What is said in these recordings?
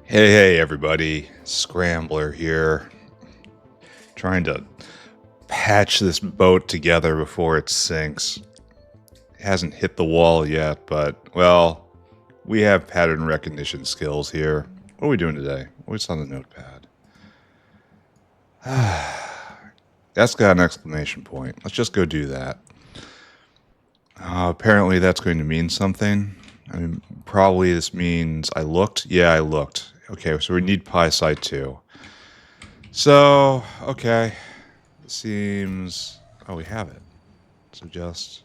Hey, everybody. Scrambler here. Trying to patch this boat together before it sinks. It hasn't hit the wall yet, but, well, we have pattern recognition skills here. What are we doing today? What's on the notepad? That's got an exclamation point. Let's just go do that. Apparently that's going to mean something. I mean, probably this means I looked. Yeah, I looked. Okay, so we need pi sci 2. So, okay. Seems... Oh, we have it. So just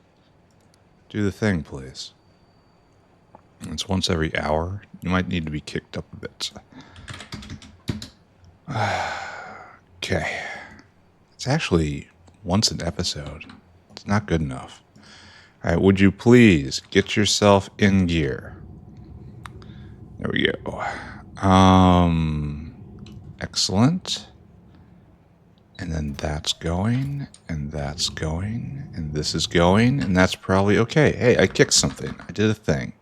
do the thing, please. It's once every hour. You might need to be kicked up a bit. Okay. It's actually once an episode. It's not good enough. Alright, would you please get yourself in gear? There we go. Excellent. And then that's going, and that's going, and this is going, and that's probably okay. Hey, I kicked something. I did a thing.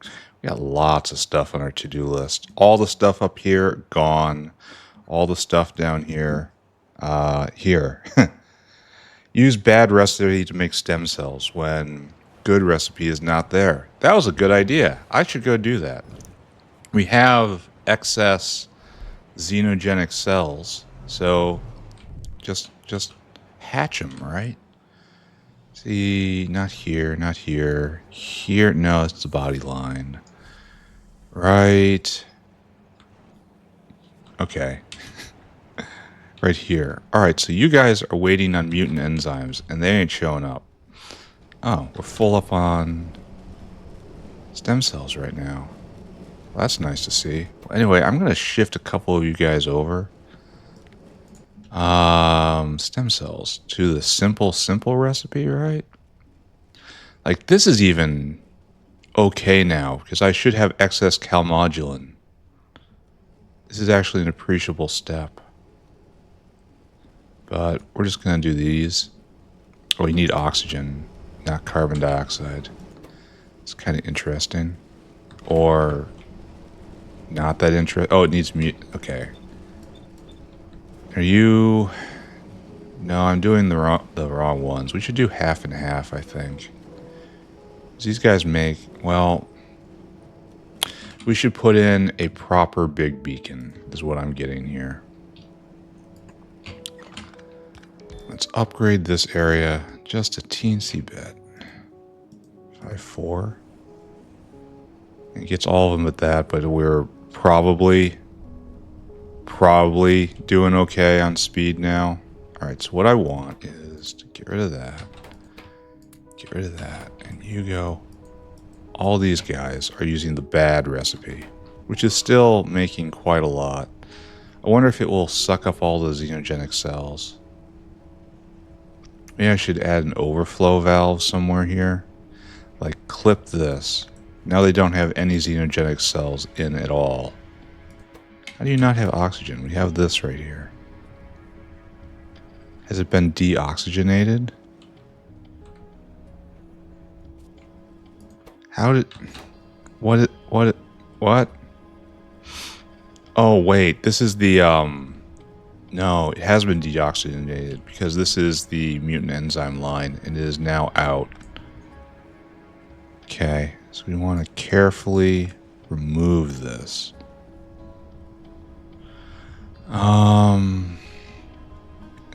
We got lots of stuff on our to-do list. All the stuff up here, gone. All the stuff down here, here. Use bad recipe to make stem cells when good recipe is not there. That was a good idea. I should go do that. We have excess xenogenic cells, so just hatch them, right? See, not here, not here. Here, no, it's the body line. Right. Okay. Right here. Alright, so you guys are waiting on mutant enzymes, and they ain't showing up. Oh, we're full up on stem cells right now. Well, that's nice to see. Anyway, I'm going to shift a couple of you guys over. Stem cells to the simple recipe, right? Like, this is even okay now, because I should have excess calmodulin. This is actually an appreciable step. But we're just going to do these. Oh, you need oxygen, not carbon dioxide. It's kind of interesting. Or not that interesting. Oh, it needs okay. Are you... No, I'm doing the wrong ones. We should do half and half, I think. These guys make... Well, we should put in a proper big beacon, is what I'm getting here. Let's upgrade this area just a teensy bit. 5.4. It gets all of them at that, but we're probably doing okay on speed now. Alright, so what I want is to get rid of that. Get rid of that. And you go. All these guys are using the bad recipe, which is still making quite a lot. I wonder if it will suck up all the xenogenic cells. Maybe I should add an overflow valve somewhere here. Like, clip this. Now they don't have any xenogenic cells in at all. How do you not have oxygen? We have this right here. Has it been deoxygenated? How did... What? Oh, wait. This is the, No, it has been deoxygenated because this is the mutant enzyme line and it is now out. Okay, so we want to carefully remove this. And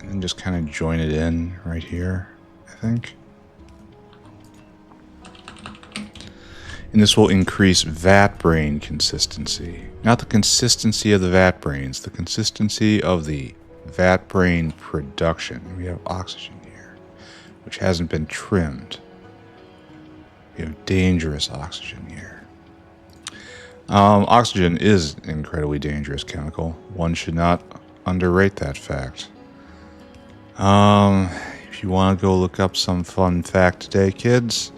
then just kind of join it in right here, I think. And this will increase vat brain consistency. Not the consistency of the vat brains, the consistency of the vat brain production. We have oxygen here, which hasn't been trimmed. We have dangerous oxygen here. Oxygen is an incredibly dangerous chemical. One should not underrate that fact. If you want to go look up some fun fact today, kids,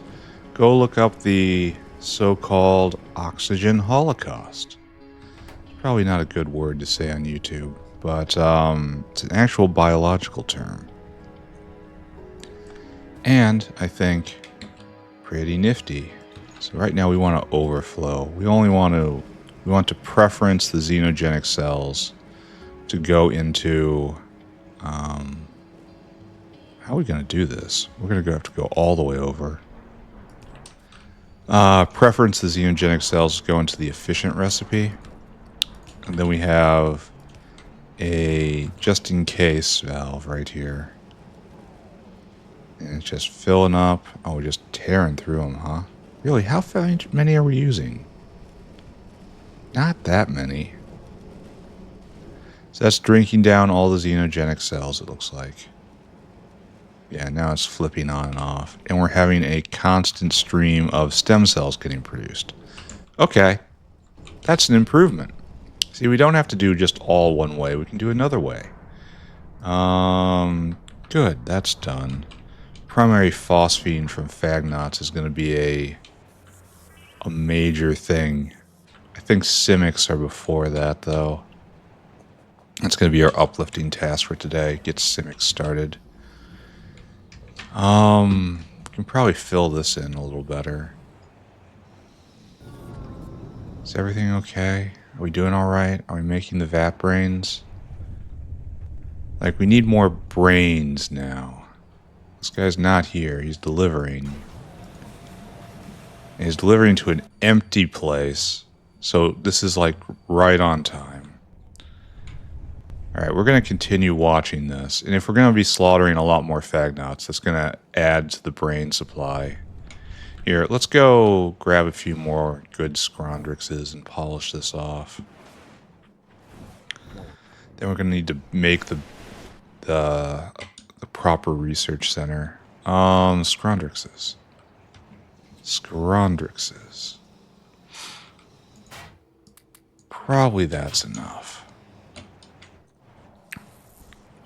go look up the so-called oxygen holocaust. It's probably not a good word to say on YouTube, but it's an actual biological term. And I think pretty nifty. So right now we want to overflow. We only want to We want to preference the xenogenic cells to go into... how are we going to do this? We're going to have to go all the way over. Preference the xenogenic cells to go into the efficient recipe. And then we have a just-in-case valve right here. And it's just filling up. Oh, we're just tearing through them, huh? Really, how many are we using? Not that many. So that's drinking down all the xenogenic cells, it looks like. Yeah, now it's flipping on and off. And we're having a constant stream of stem cells getting produced. Okay. That's an improvement. See, we don't have to do just all one way. We can do another way. Good. That's done. Primary phosphine from Phagnots is going to be a major thing. I think Simiks are before that, though. That's going to be our uplifting task for today. Get Simik started. We can probably fill this in a little better. Is everything okay? Are we doing all right? Are we making the vat brains? Like, we need more brains now. This guy's not here. He's delivering. And he's delivering to an empty place. So this is, like, right on time. Alright, we're going to continue watching this. And if we're going to be slaughtering a lot more Phagnots, that's going to add to the brain supply. Here, let's go grab a few more good Scrondrixes and polish this off. Then we're going to need to make the proper research center. Scrondrixes. Scrondrixes. Probably that's enough.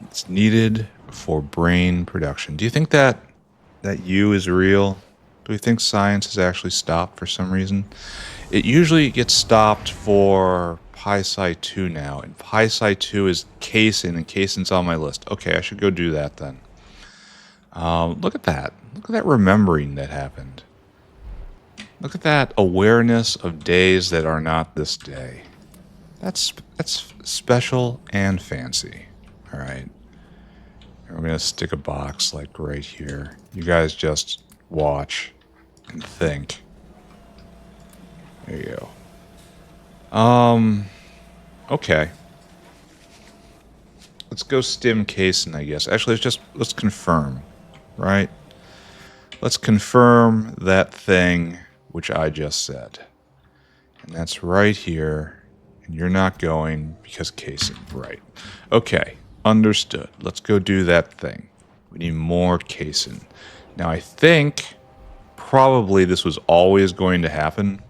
It's needed for brain production. Do you think that U is real? Do we think science has actually stopped for some reason? It usually gets stopped for PySci 2 now, and PySci 2 is casein, and casein's on my list. Okay, I should go do that then. Look at that. Look at that remembering that happened. Look at that awareness of days that are not this day. That's special and fancy. All right. And we're going to stick a box like right here. You guys just watch and think. There you go. Okay. Let's go stim casein, I guess. Actually, let's confirm, right? Let's confirm that thing which I just said. And that's right here. And you're not going because casein, right? Okay, understood. Let's go do that thing. We need more casein. Now, I think probably this was always going to happen.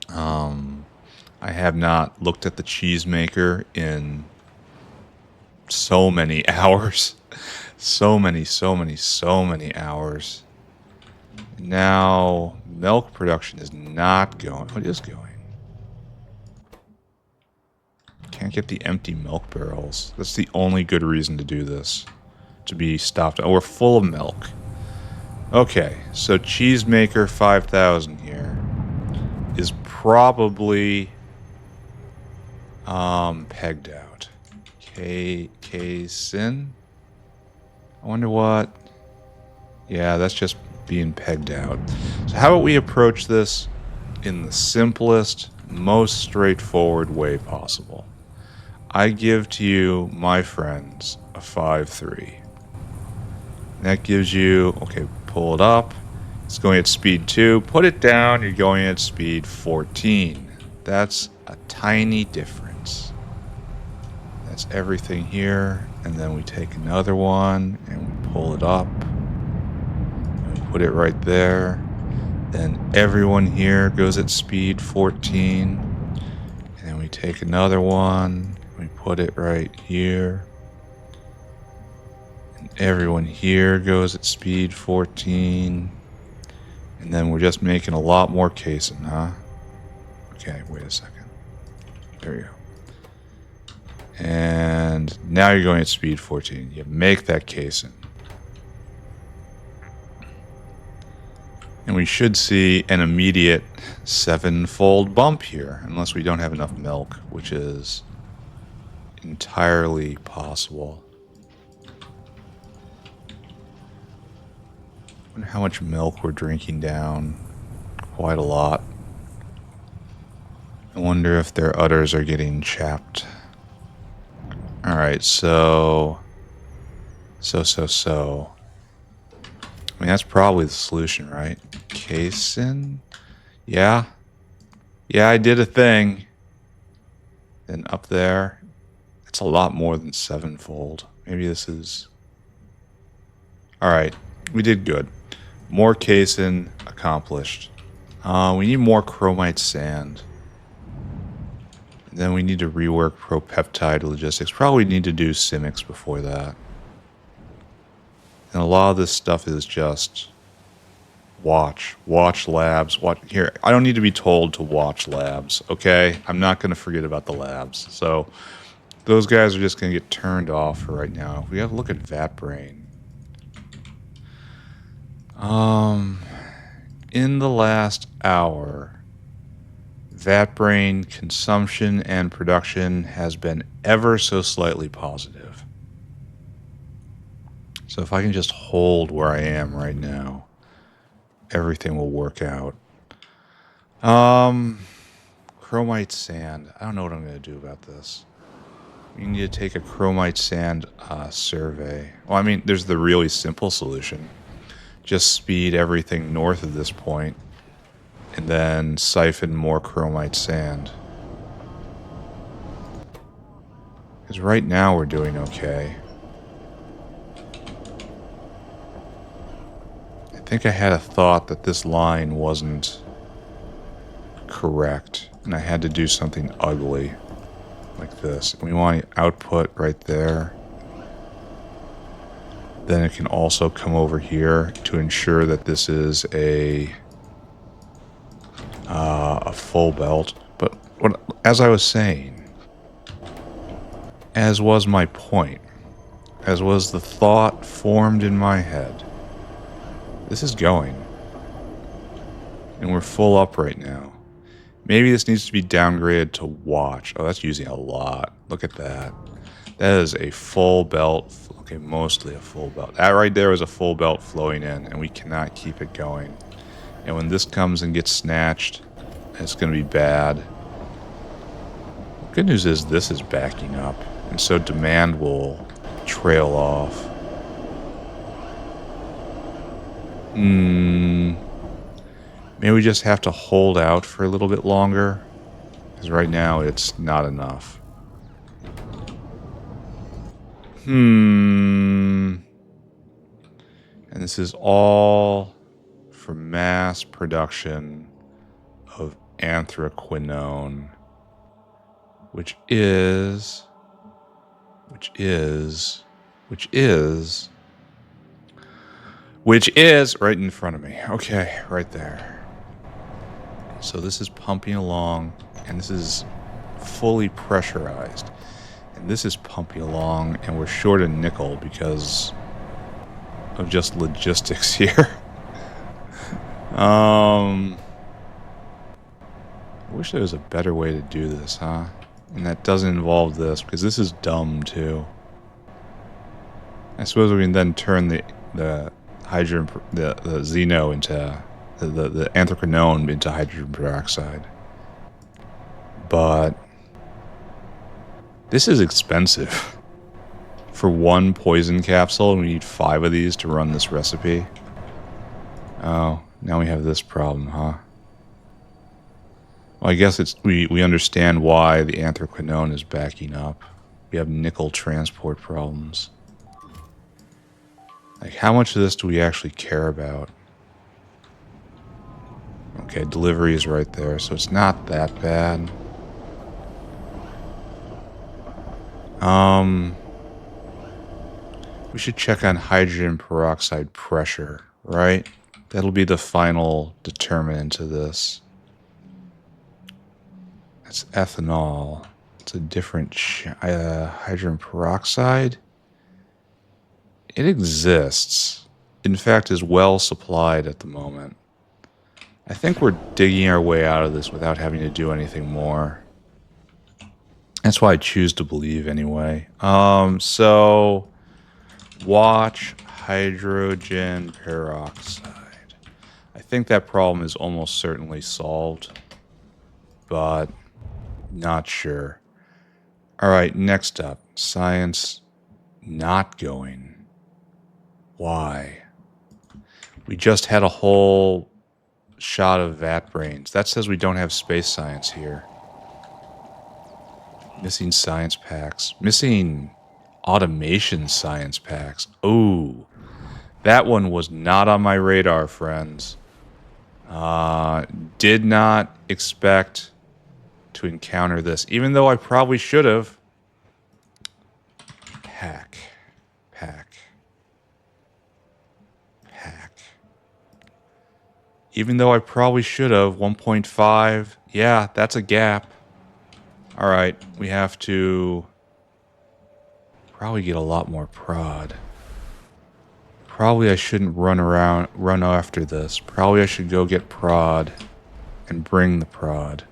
I have not looked at the cheese maker in so many hours. So many hours. Now, milk production is not going. What is going? Can't get the empty milk barrels. That's the only good reason to do this. To be stopped. Oh, we're full of milk. Okay, so Cheesemaker 5000 here is probably pegged out. Casein? I wonder what... Yeah, that's just being pegged out. So how about we approach this in the simplest, most straightforward way possible? I give to you, my friends, a 5-3. That gives you... Okay, pull it up. It's going at speed 2. Put it down, you're going at speed 14. That's a tiny difference. That's everything here. And then we take another one and we pull it up. And we put it right there. Then everyone here goes at speed 14. And then we take another one. We put it right here. And everyone here goes at speed 14. And then we're just making a lot more casein, huh? Okay, wait a second. There you go. And now you're going at speed 14. You make that casein. And we should see an immediate 7-fold bump here, unless we don't have enough milk, which is entirely possible. I wonder how much milk we're drinking down. Quite a lot. I wonder if their udders are getting chapped. Alright, so... I mean, that's probably the solution, right? Casein? Yeah. Yeah, I did a thing. Then up there, it's a lot more than 7-fold. Maybe this is... Alright, we did good. More casein accomplished. We need more chromite sand. And then we need to rework propeptide logistics. Probably need to do Simics before that. And a lot of this stuff is just watch labs. Here, I don't need to be told to watch labs, okay? I'm not going to forget about the labs. So those guys are just going to get turned off for right now. We have to look at Vat Brain. In the last hour, Vat Brain consumption and production has been ever so slightly positive. So if I can just hold where I am right now, everything will work out. Chromite sand. I don't know what I'm going to do about this. We need to take a chromite sand survey. Well, I mean, there's the really simple solution. Just speed everything north of this point, and then siphon more chromite sand. Because right now we're doing okay. I think I had a thought that this line wasn't correct, and I had to do something ugly like this. We want output right there. Then it can also come over here to ensure that this is a full belt. But as I was saying, as was my point, as was the thought formed in my head, this is going. And we're full up right now. Maybe this needs to be downgraded to watch. Oh, that's using a lot. Look at that. That is a full belt. Okay, mostly a full belt. That right there is a full belt flowing in, and we cannot keep it going. And when this comes and gets snatched, it's going to be bad. Good news is this is backing up, and so demand will trail off. Maybe we just have to hold out for a little bit longer, because right now it's not enough. And this is all for mass production of anthraquinone, which is right in front of me. Okay, right there. So this is pumping along, and this is fully pressurized. And this is pumping along, and we're short of nickel because of just logistics here. I wish there was a better way to do this, huh? And that doesn't involve this, because this is dumb, too. I suppose we can then turn the hydrogen, the xeno into, the anthraquinone into hydrogen peroxide. But this is expensive. For one poison capsule, and we need 5 of these to run this recipe. Oh, now we have this problem, huh? Well, I guess we understand why the anthraquinone is backing up. We have nickel transport problems. Like, how much of this do we actually care about? Okay, delivery is right there, so it's not that bad. We should check on hydrogen peroxide pressure, right? That'll be the final determinant of this. That's ethanol. It's a different hydrogen peroxide. It exists. In fact, is well supplied at the moment. I think we're digging our way out of this without having to do anything more. That's why I choose to believe anyway. So watch hydrogen peroxide. I think that problem is almost certainly solved, but not sure. All right, next up, science not going. Why? We just had a whole shot of vat brains. That says we don't have space science here. Missing science packs. Missing automation science packs. Oh, that one was not on my radar, friends. Did not expect to encounter this, even though I probably should have. Pack. Even though I probably should have. 1.5. Yeah, that's a gap. All right, we have to probably get a lot more prod. Probably I shouldn't run after this. Probably I should go get prod and bring the prod.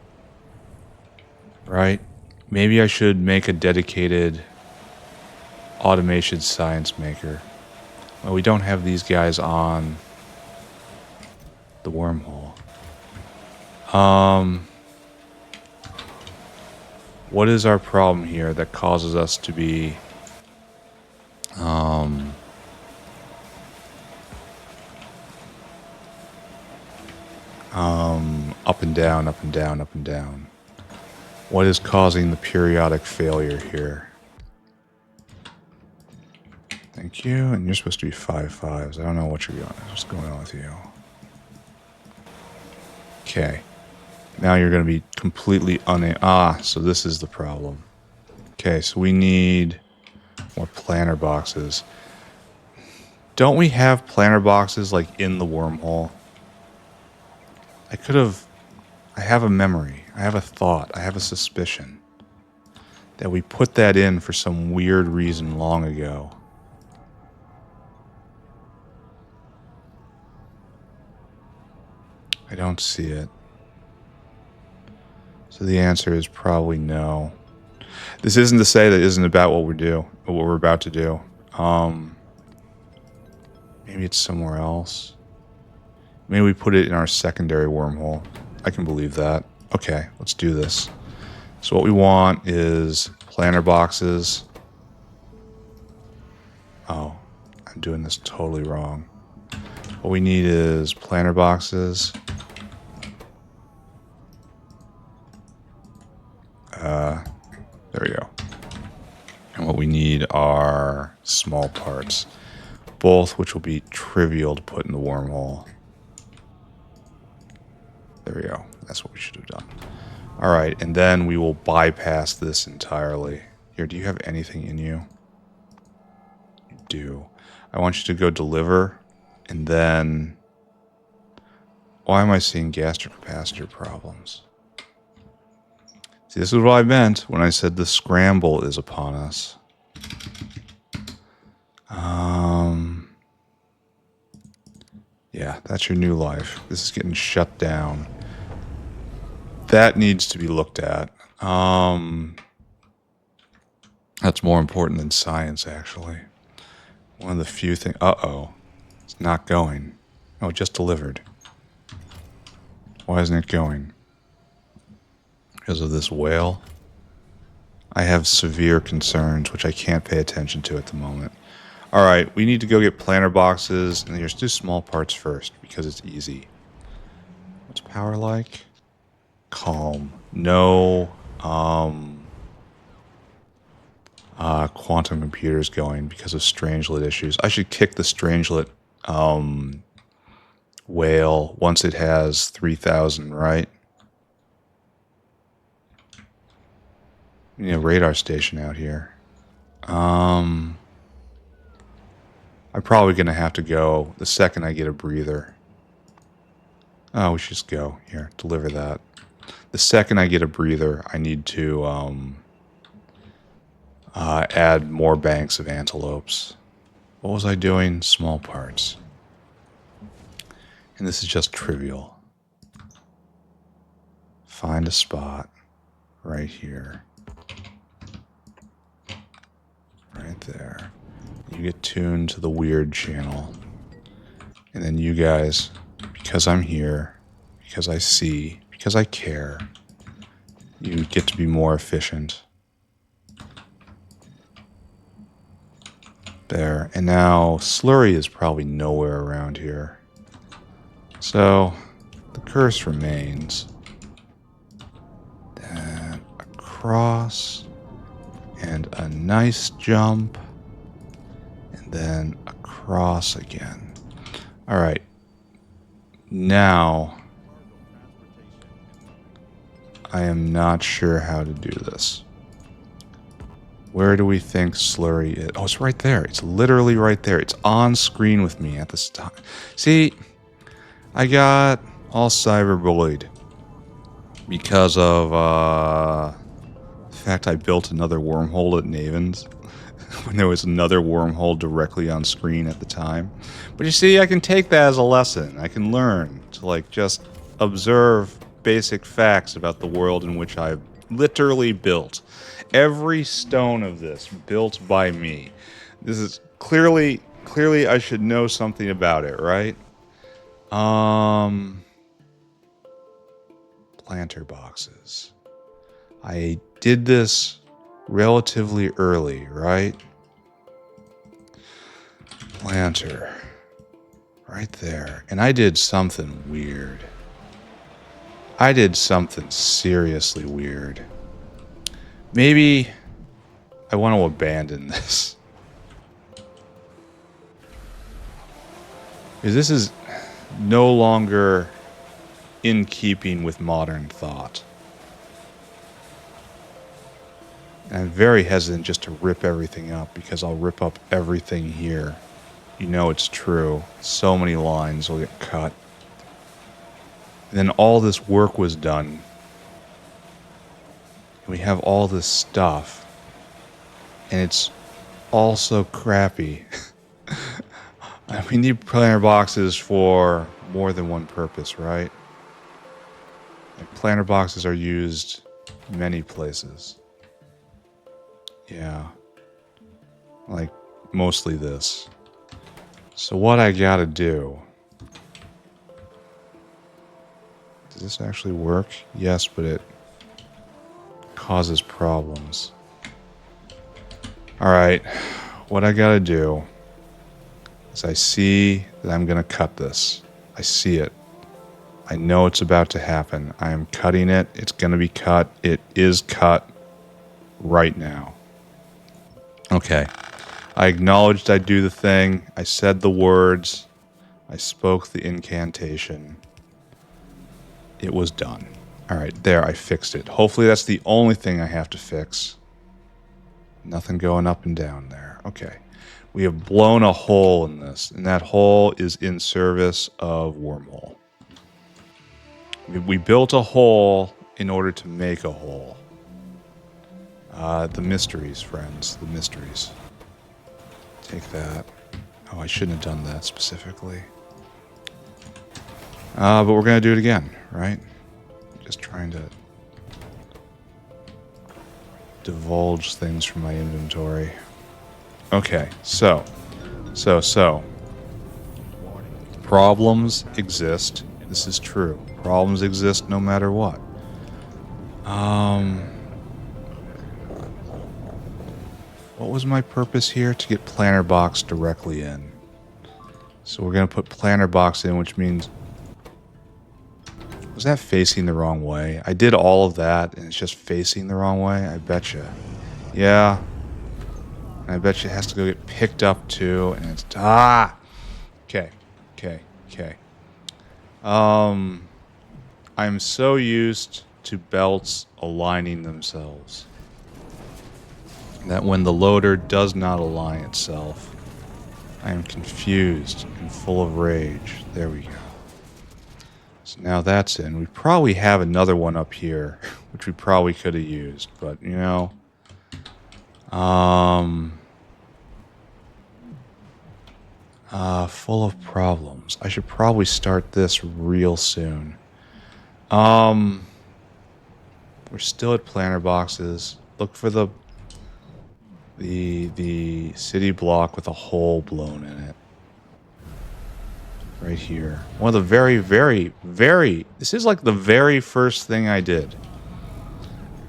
Right? Maybe I should make a dedicated automation science maker. Well, we don't have these guys on the wormhole. What is our problem here that causes us to be up and down, up and down, up and down? What is causing the periodic failure here? Thank you. And you're supposed to be 5.5s. I don't know what's going on with you. Okay. Now you're going to be completely so this is the problem. Okay, so we need more planter boxes. Don't we have planter boxes like in the wormhole? I have a memory. I have a thought. I have a suspicion that we put that in for some weird reason long ago. I don't see it. So the answer is probably no. This isn't to say that it isn't about what we're about to do. Maybe it's somewhere else. Maybe we put it in our secondary wormhole. I can believe that. Okay, let's do this. So what we want is planter boxes. Oh, I'm doing this totally wrong. What we need is planter boxes. There we go. And what we need are small parts. Both which will be trivial to put in the wormhole. There we go. That's what we should have done. All right, and then we will bypass this entirely. Here, do you have anything in you? You do. I want you to go deliver, and then... Why am I seeing gastric capacitor problems? See, this is what I meant when I said the scramble is upon us. Yeah, that's your new life. This is getting shut down. That needs to be looked at. That's more important than science, actually. One of the few things... Uh-oh. It's not going. Oh, it just delivered. Why isn't it going? Because of this whale? I have severe concerns, which I can't pay attention to at the moment. Alright, we need to go get planter boxes, and here's two small parts first, because it's easy. What's power like? Calm. No, quantum computers going because of Strangelet issues. I should kick the Strangelet, whale once it has 3,000, right? We need a radar station out here. I'm probably going to have to go the second I get a breather. Oh, we should just go. Here, deliver that. The second I get a breather, I need to add more banks of antelopes. What was I doing? Small parts. And this is just trivial. find a spot right here. Right there. You get tuned to the weird channel. And then you guys, because I'm here, because I see, because I care, you get to be more efficient. There. And now Slurry is probably nowhere around here. So the curse remains. Then across. And a nice jump. And then across again. Alright. Now, I am not sure how to do this. Where do we think Slurry is? Oh, it's right there. It's literally right there. It's on screen with me at this time. See, I got all cyberbullied because of the fact I built another wormhole at Naven's when there was another wormhole directly on screen at the time. But you see, I can take that as a lesson. I can learn to, like, just observe basic facts about the world in which I've literally built. Every stone of this built by me. This is clearly I should know something about it, right? Planter boxes. I did this relatively early, right? Planter. Right there. And I did something weird. I did something seriously weird. Maybe I want to abandon this. Because this is no longer in keeping with modern thought. And I'm very hesitant just to rip everything up, because I'll rip up everything here. You know it's true. So many lines will get cut. And then all this work was done. And we have all this stuff. And it's all so crappy. We need planter boxes for more than one purpose, right? And planter boxes are used many places. Yeah. Like, mostly this. So what I gotta do... Does this actually work? Yes, but it causes problems. Alright. What I gotta do is I see that I'm gonna cut this. I see it. I know it's about to happen. I am cutting it. It's gonna be cut. It is cut right now. Okay. I acknowledged I'd do the thing. I said the words. I spoke the incantation. It was done. Alright, there, I fixed it. Hopefully that's the only thing I have to fix. Nothing going up and down there. Okay. We have blown a hole in this, and that hole is in service of wormhole. We built a hole in order to make a hole. The mysteries, friends. The mysteries. Take that. Oh, I shouldn't have done that specifically. But we're going to do it again, right? Just trying to divulge things from my inventory. Okay, so. Problems exist. This is true. Problems exist no matter what. What was my purpose here? To get planter box directly in. So we're going to put planter box in, which means... Was that facing the wrong way? I did all of that, and it's just facing the wrong way? I betcha. Yeah. And I bet you it has to go get picked up, too, and it's... Ah! Okay. I'm so used to belts aligning themselves that when the loader does not align itself, I am confused and full of rage. There we go. So now that's in. We probably have another one up here, which we probably could have used, but, you know... full of problems. I should probably start this real soon. We're still at planter boxes. Look for the city block with a hole blown in it. Right here. One of the very... This is like the very first thing I did.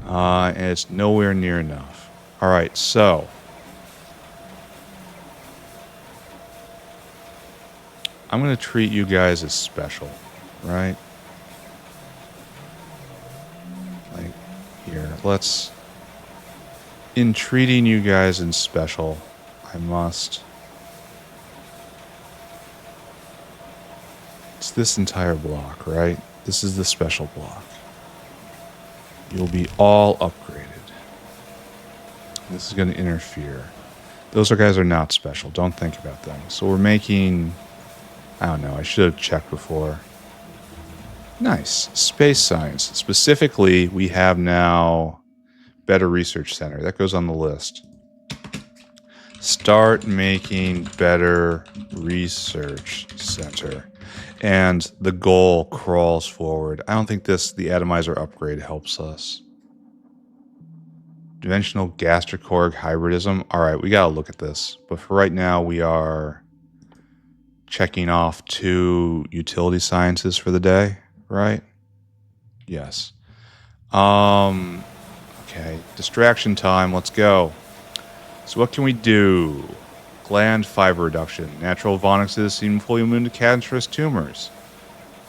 And it's nowhere near enough. Alright, so... I'm going to treat you guys as special, right? Like, here, let's... In treating you guys as special, I must... It's this entire block, right? This is the special block. You'll be all upgraded. This is going to interfere. Those guys are not special. Don't think about them. So we're making... I don't know. I should have checked before. Nice. Space science. Specifically, we have now Better Research Center. That goes on the list. Start making Better Research Center. And the goal crawls forward. I don't think the atomizer upgrade helps us. Dimensional gastrocorg hybridism. All right, we got to look at this. But for right now, we are checking off 2 utility sciences for the day, right? Yes. Okay, distraction time. Let's go. So what can we do? Gland fiber reduction. Natural vonixes seem fully immune to cancerous tumors.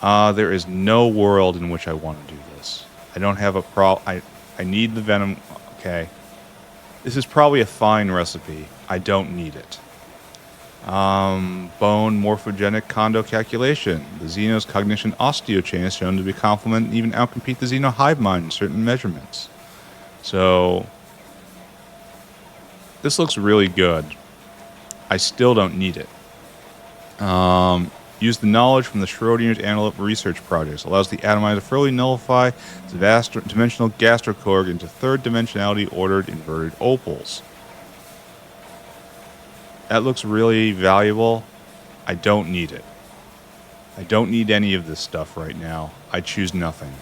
There is no world in which I want to do this. I don't have a problem. I need the venom. Okay. This is probably a fine recipe. I don't need it. Bone morphogenic condo calculation. The Xeno's cognition osteochain is shown to be complement and even outcompete the Xeno hive mind in certain measurements. So, this looks really good. I still don't need it. Use the knowledge from the Schrodinger's Antelope research projects. Allows the atomizer to thoroughly nullify the vast dimensional gastrocorg into third dimensionality ordered inverted opals. That looks really valuable. I don't need it. I don't need any of this stuff right now. I choose nothing.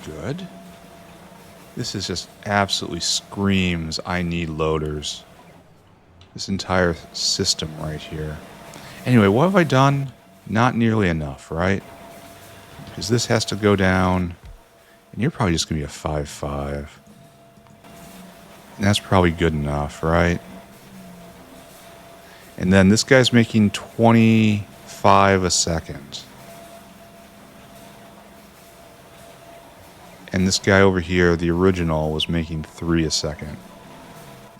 Good. This is just absolutely screams I need loaders. This entire system right here. Anyway, what have I done? Not nearly enough, right? Because this has to go down. And you're probably just going to be a 5-5. And that's probably good enough, right? And then this guy's making 25 a second. And this guy over here, the original, was making 3 a second.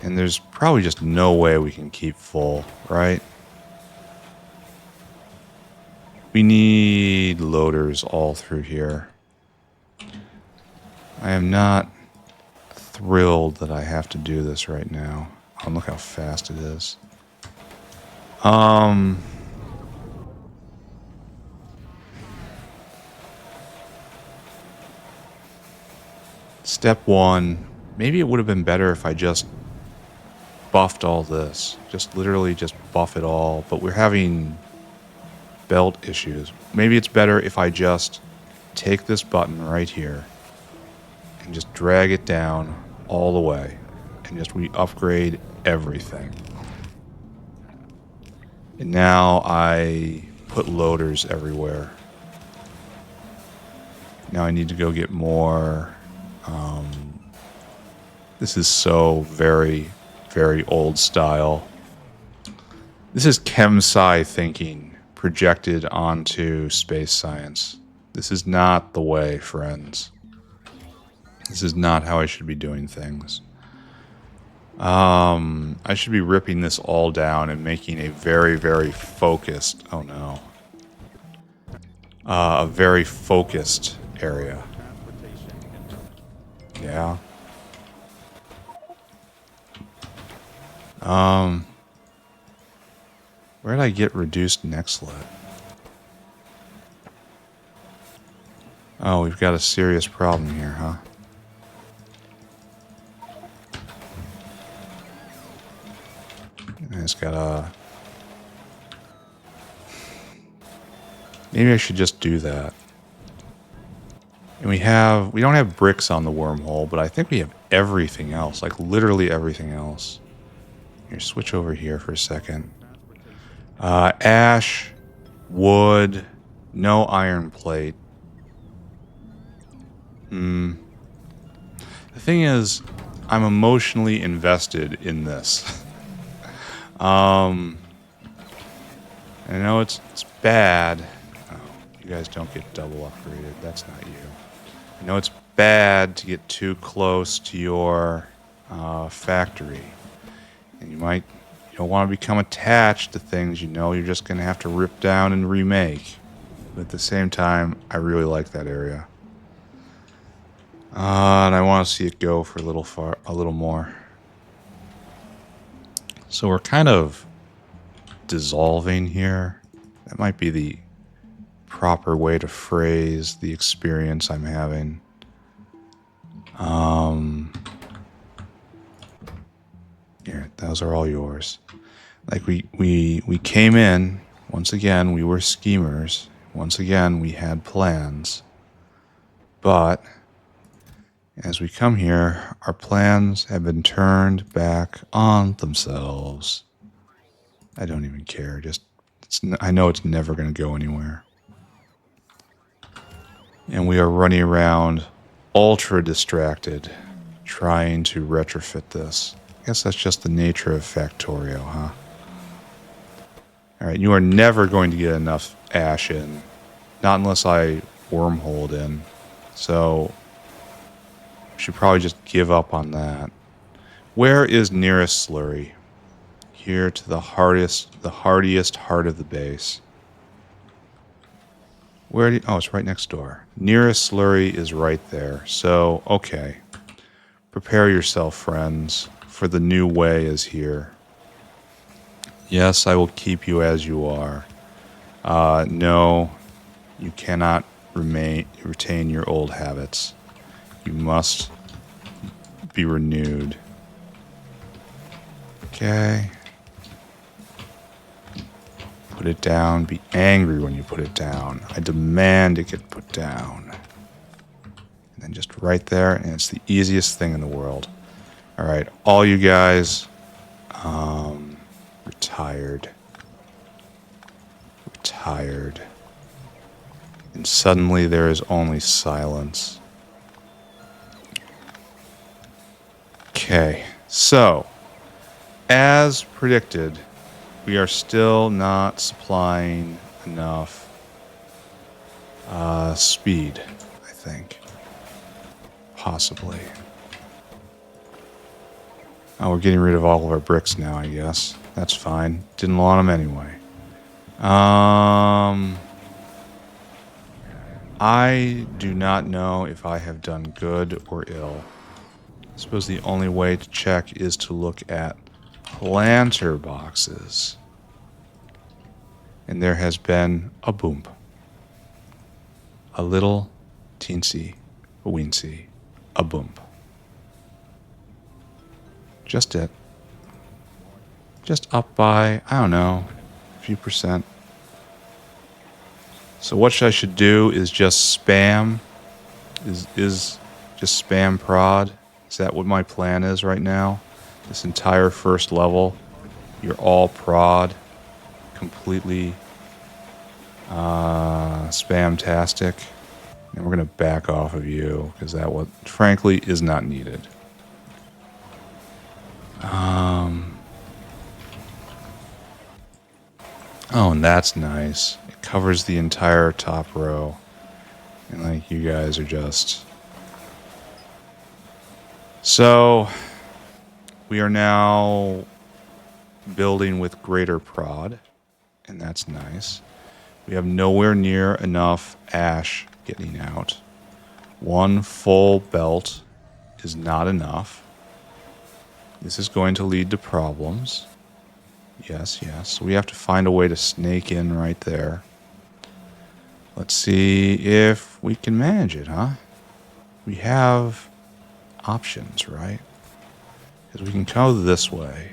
And there's probably just no way we can keep full, right? We need loaders all through here. I am not thrilled that I have to do this right now. Oh, look how fast it is. Step 1. Maybe it would have been better if I just buffed all this. Just literally just buff it all. But we're having belt issues. Maybe it's better if I just take this button right here and just drag it down all the way and just re-upgrade everything. And now I put loaders everywhere. Now I need to go get more. This is so very, very old style. This is chem sci thinking projected onto space science. This is not the way, friends. This is not how I should be doing things. I should be ripping this all down and making a very, very focused... Oh no. A very focused area. Yeah. Where did I get reduced nextlet? Oh, we've got a serious problem here, huh? It's got a... Maybe I should just do that. And we don't have bricks on the wormhole, but I think we have everything else, like literally everything else. Here, switch over here for a second. Ash, wood, no iron plate. The thing is, I'm emotionally invested in this. I know it's bad. Oh, you guys don't get double upgraded. That's not you. I know it's bad to get too close to your factory. And you don't want to become attached to things you know you're just going to have to rip down and remake. But at the same time, I really like that area. And I want to see it go for a little more. So we're kind of dissolving here. That might be the proper way to phrase the experience I'm having. Here, those are all yours. Like we came in, once again, we were schemers. Once again, we had plans. But as we come here, our plans have been turned back on themselves. I don't even care. I know it's never going to go anywhere. And we are running around ultra distracted, trying to retrofit this. I guess that's just the nature of Factorio, huh? Alright, you are never going to get enough ash in. Not unless I wormholed in. So, we should probably just give up on that. Where is nearest slurry? Here to the hardiest heart of the base. Oh, it's right next door. Nearest slurry is right there. So, okay. Prepare yourself, friends, for the new way is here. Yes, I will keep you as you are. No, you cannot retain your old habits. You must be renewed. Okay. Put it down. Be angry when you put it down. I demand it get put down. And then just right there, and it's the easiest thing in the world. All right, all you guys, retired. And suddenly there is only silence. Okay, so, as predicted, we are still not supplying enough speed, I think. Possibly. Oh, we're getting rid of all of our bricks now, I guess. That's fine. Didn't want them anyway. I do not know if I have done good or ill. I suppose the only way to check is to look at planter boxes. And there has been a boom. A little teensy, a weensy, a boom. Just it. Just up by, I don't know, a few percent. So what I should do is just spam. Is just spam prod. Is that what my plan is right now? This entire first level, you're all prod. Completely spam-tastic. And we're going to back off of you, because that, frankly, is not needed. Oh, and that's nice. It covers the entire top row. And, like, you guys are just... So, we are now building with greater prod. And that's nice. We have nowhere near enough ash getting out. One full belt is not enough. This is going to lead to problems. Yes. So we have to find a way to snake in right there. Let's see if we can manage it, huh? We have options, right? Because we can go this way.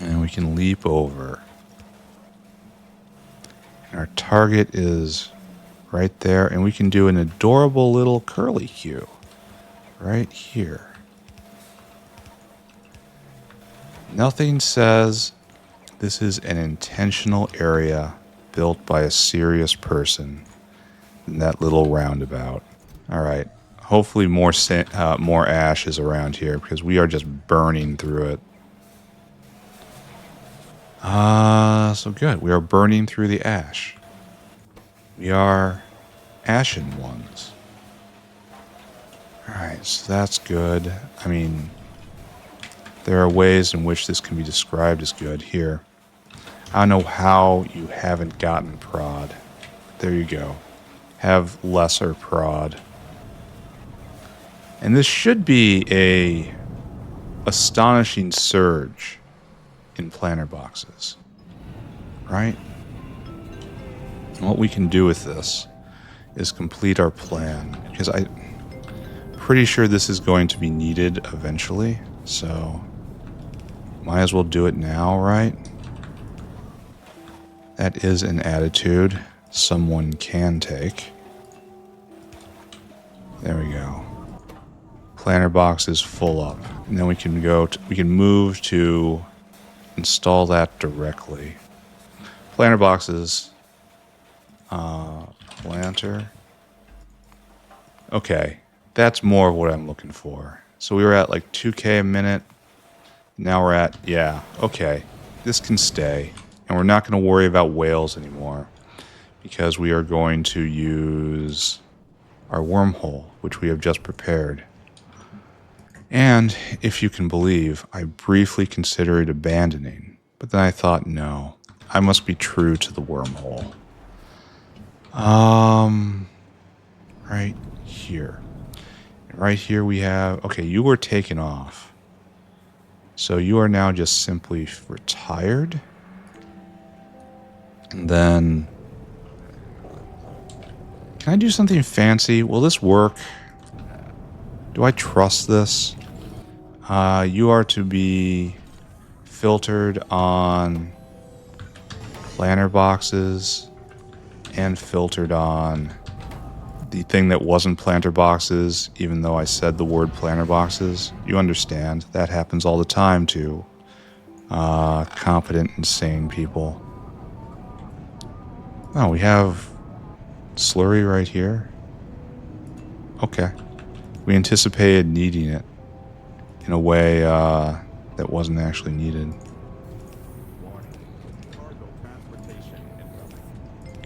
And we can leap over. And our target is right there. And we can do an adorable little curly Q right here. Nothing says this is an intentional area built by a serious person than that little roundabout. All right. Hopefully more ash is around here because we are just burning through it. So good. We are burning through the ash. We are ashen ones. All right, so that's good. I mean, there are ways in which this can be described as good here. I don't know how you haven't gotten prod. There you go. Have lesser prod. And this should be a astonishing surge in planter boxes, right? And what we can do with this is complete our plan, because I'm pretty sure this is going to be needed eventually, so might as well do it now, right? That is an attitude someone can take. There we go. Planter box is full up, and then we can move to install that directly. Planter boxes, planter. Okay, that's more of what I'm looking for. So we were at like 2K a minute. Now we're at, yeah, okay, this can stay. And we're not going to worry about whales anymore because we are going to use our wormhole, which we have just prepared. And if you can believe, I briefly considered abandoning, but then I thought, no, I must be true to the wormhole. Right here. Right here we have, okay, you were taken off. So you are now just simply retired. And then, can I do something fancy? Will this work? Do I trust this? You are to be filtered on planter boxes and filtered on the thing that wasn't planter boxes, even though I said the word planter boxes. You understand, that happens all the time to competent, insane people. Oh, we have slurry right here. Okay. We anticipated needing it in a way that wasn't actually needed.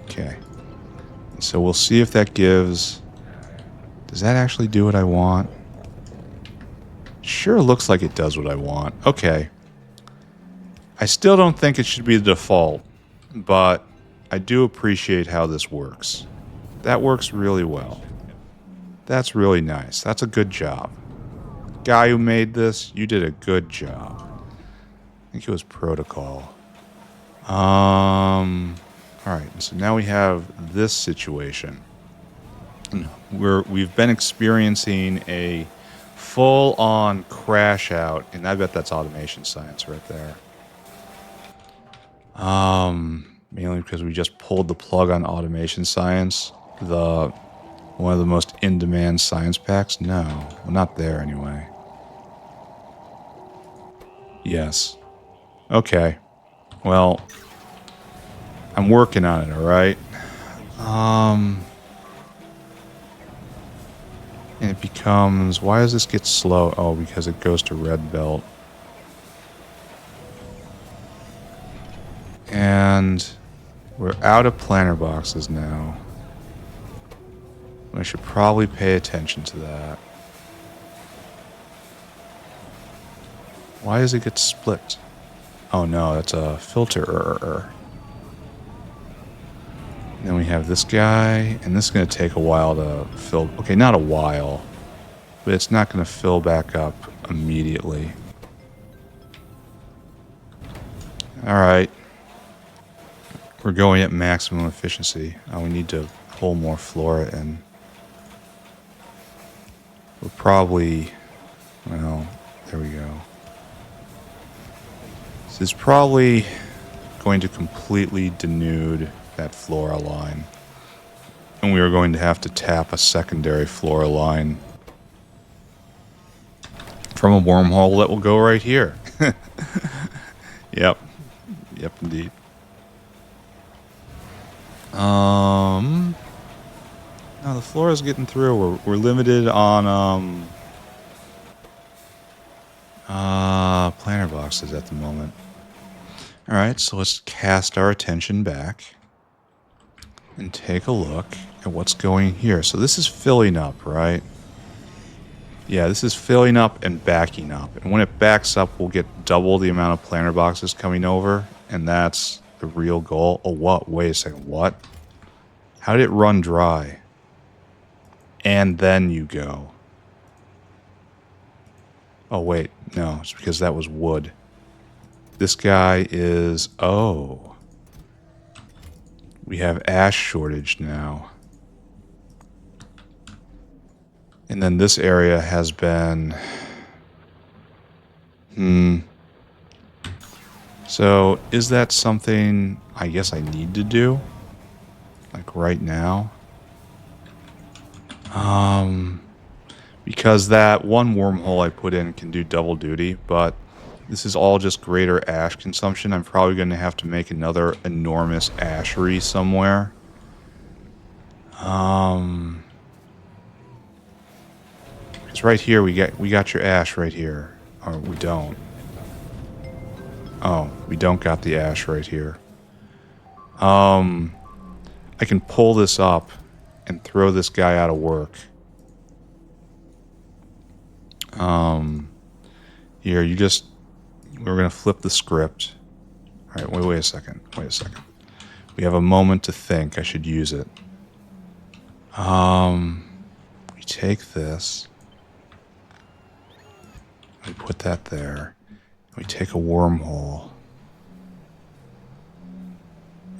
Okay. So we'll see if that gives... Does that actually do what I want? Sure looks like it does what I want. Okay. I still don't think it should be the default, but I do appreciate how this works. That works really well. That's really nice. That's a good job. Guy who made this, you did a good job. I think it was Protocol. Alright, so now we have this situation. We've been experiencing a full-on crash out, and I bet that's automation science right there. Mainly because we just pulled the plug on automation science. One of the most in-demand science packs? No, well, not there anyway. Yes. Okay. Well, I'm working on it, alright? And it becomes... Why does this get slow? Oh, because it goes to red belt. And we're out of planter boxes now. I should probably pay attention to that. Why does it get split? Oh no, that's a filter. And then we have this guy, and this is going to take a while to fill. Okay, not a while, but it's not going to fill back up immediately. Alright. We're going at maximum efficiency. Oh, we need to pull more flora in. We're probably... Well, there we go. This is probably going to completely denude that flora line. And we are going to have to tap a secondary floor line from a wormhole that will go right here. Yep. Yep, indeed. No, the floor is getting through. We're limited on planter boxes at the moment. All right, so let's cast our attention back and take a look at what's going here. So this is filling up, right? Yeah, this is filling up and backing up. And when it backs up, we'll get double the amount of planter boxes coming over. And that's the real goal. Oh, what? Wait a second. What? How did it run dry? And then you go. Oh, wait. No, it's because that was wood. This guy is... Oh. We have ash shortage now. And then this area has been... So, is that something I guess I need to do? Like right now? Because that one wormhole I put in can do double duty, but this is all just greater ash consumption. I'm probably going to have to make another enormous ashery somewhere. Because right here we got your ash right here. Or we don't. Oh, we don't got the ash right here. I can pull this up and throw this guy out of work. Here, we're going to flip the script. All right, wait a second. We have a moment to think. I should use it. We take this. We put that there. We take a wormhole.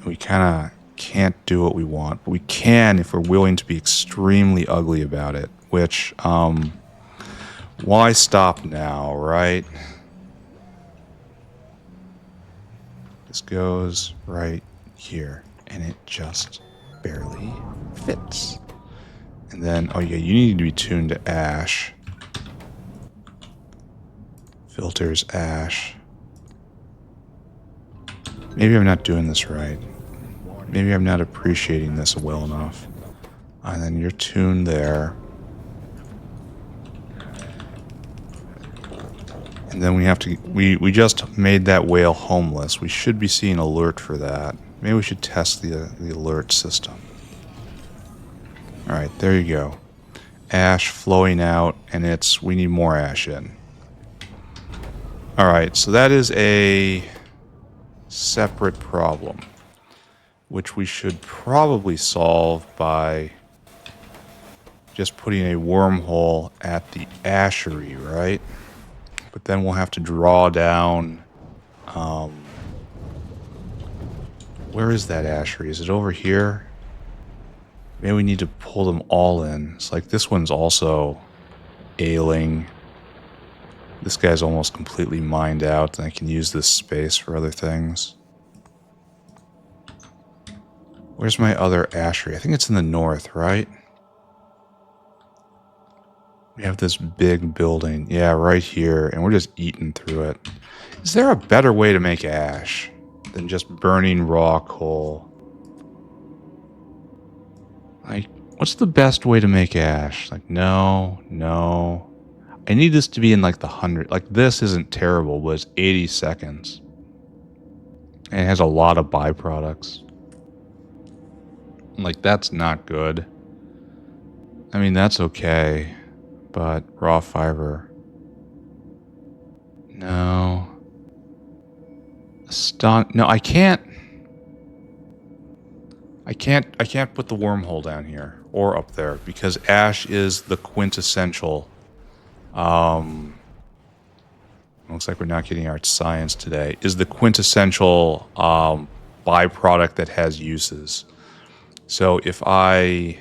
We kind of can't do what we want, but we can if we're willing to be extremely ugly about it, which, why stop now, right? This goes right here, and it just barely fits. And then, oh yeah, you need to be tuned to ash. Filters ash. Maybe I'm not doing this right. Maybe I'm not appreciating this well enough. And then you're tuned there. And then we have to... We just made that whale homeless. We should be seeing alert for that. Maybe we should test the alert system. Alright, there you go. Ash flowing out, and we need more ash in. Alright, so that is a separate problem, which we should probably solve by just putting a wormhole at the ashery, right? But then we'll have to draw down... where is that ashery? Is it over here? Maybe we need to pull them all in. It's like this one's also ailing. This guy's almost completely mined out, and I can use this space for other things. Where's my other ashery? I think it's in the north, right? We have this big building. Yeah, right here, and we're just eating through it. Is there a better way to make ash than just burning raw coal? Like, what's the best way to make ash? Like, no. I need this to be in like the 100. Like, this isn't terrible, but it's 80 seconds. And it has a lot of byproducts. Like, that's not good. I mean, that's okay. But raw fiber. No. No, I can't put the wormhole down here or up there because ash is the quintessential. Looks like we're not getting our science today. Is the quintessential byproduct that has uses. So if I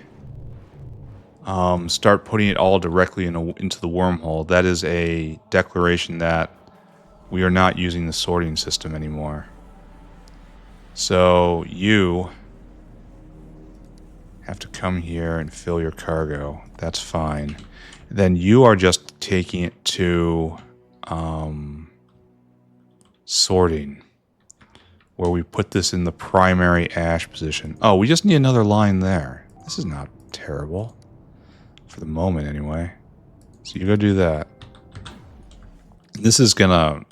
start putting it all directly into the wormhole, that is a declaration that we are not using the sorting system anymore. So you have to come here and fill your cargo. That's fine. Then you are just taking it to sorting, where we put this in the primary ash position. Oh, we just need another line there. This is not terrible. For the moment, anyway. So you go do that. This is gonna...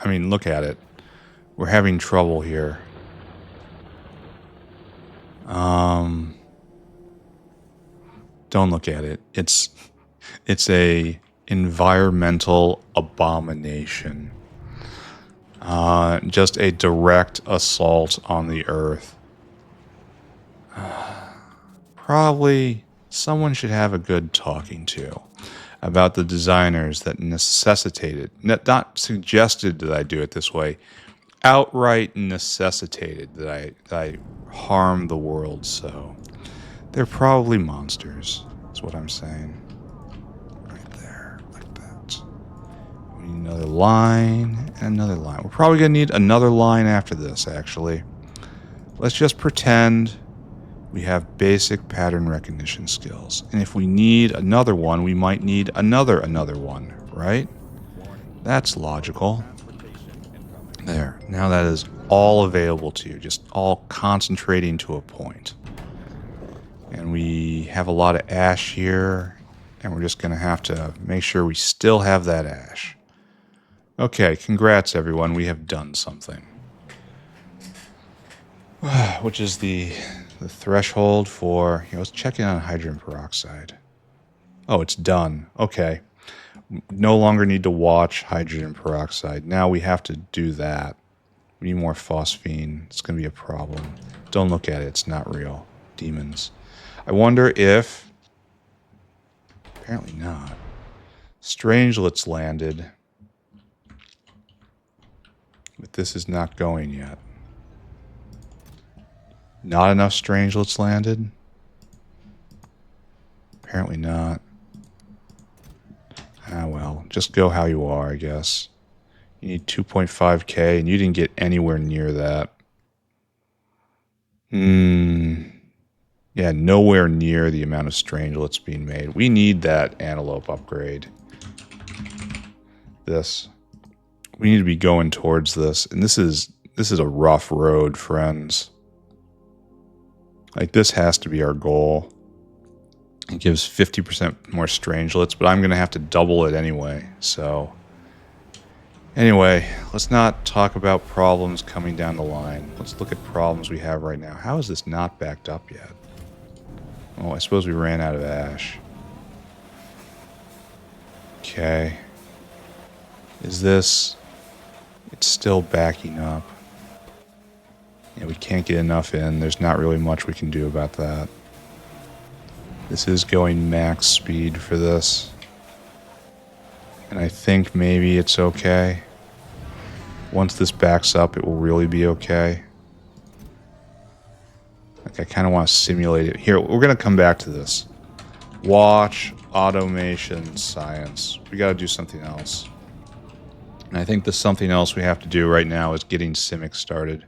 I mean, look at it. We're having trouble here. Don't look at it. It's a environmental abomination. Just a direct assault on the earth. Probably someone should have a good talking to about the designers that necessitated, not suggested that I do it this way, outright necessitated that I harm the world so. They're probably monsters, is what I'm saying. Right there, like that. We need another line and another line. We're probably going to need another line after this, actually. Let's just pretend we have basic pattern recognition skills. And if we need another one, we might need another one, right? That's logical. There. Now that is all available to you, just all concentrating to a point. And we have a lot of ash here, and we're just going to have to make sure we still have that ash. Okay, congrats everyone, we have done something. Which is the threshold for... let's check in on hydrogen peroxide. Oh, it's done. Okay. No longer need to watch hydrogen peroxide. Now we have to do that. We need more phosphine. It's going to be a problem. Don't look at it. It's not real. Demons. I wonder if... apparently not. Strangelets landed. But this is not going yet. Not enough strangelets landed? Apparently not. Ah, well. Just go how you are, I guess. You need 2.5k, and you didn't get anywhere near that. Yeah, nowhere near the amount of strangelets being made. We need that antelope upgrade. This. We need to be going towards this. And this is a rough road, friends. Like, this has to be our goal. It gives 50% more strangelets, but I'm going to have to double it anyway. So, anyway, let's not talk about problems coming down the line. Let's look at problems we have right now. How is this not backed up yet? Oh, I suppose we ran out of ash. Okay. Is this... it's still backing up. Yeah, we can't get enough in. There's not really much we can do about that. This is going max speed for this. And I think maybe it's okay. Once this backs up, it will really be okay. Like, I kind of want to simulate it. Here, we're going to come back to this. Watch, automation, science. We got to do something else. And I think the something else we have to do right now is getting Simik started.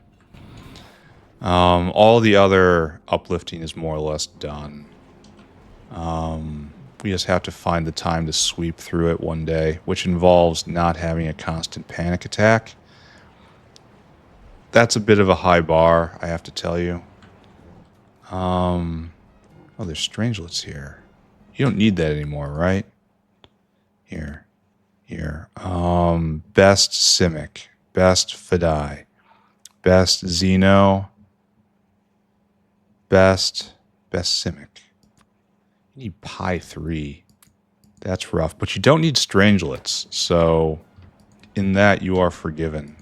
All the other uplifting is more or less done. We just have to find the time to sweep through it one day, which involves not having a constant panic attack. That's a bit of a high bar, I have to tell you. Oh, there's strangelets here. You don't need that anymore, right? Here. Best Simik. Best Fidai. Best Xeno. Best Simik. You need Pi 3. That's rough. But you don't need strangelets. So, in that, you are forgiven.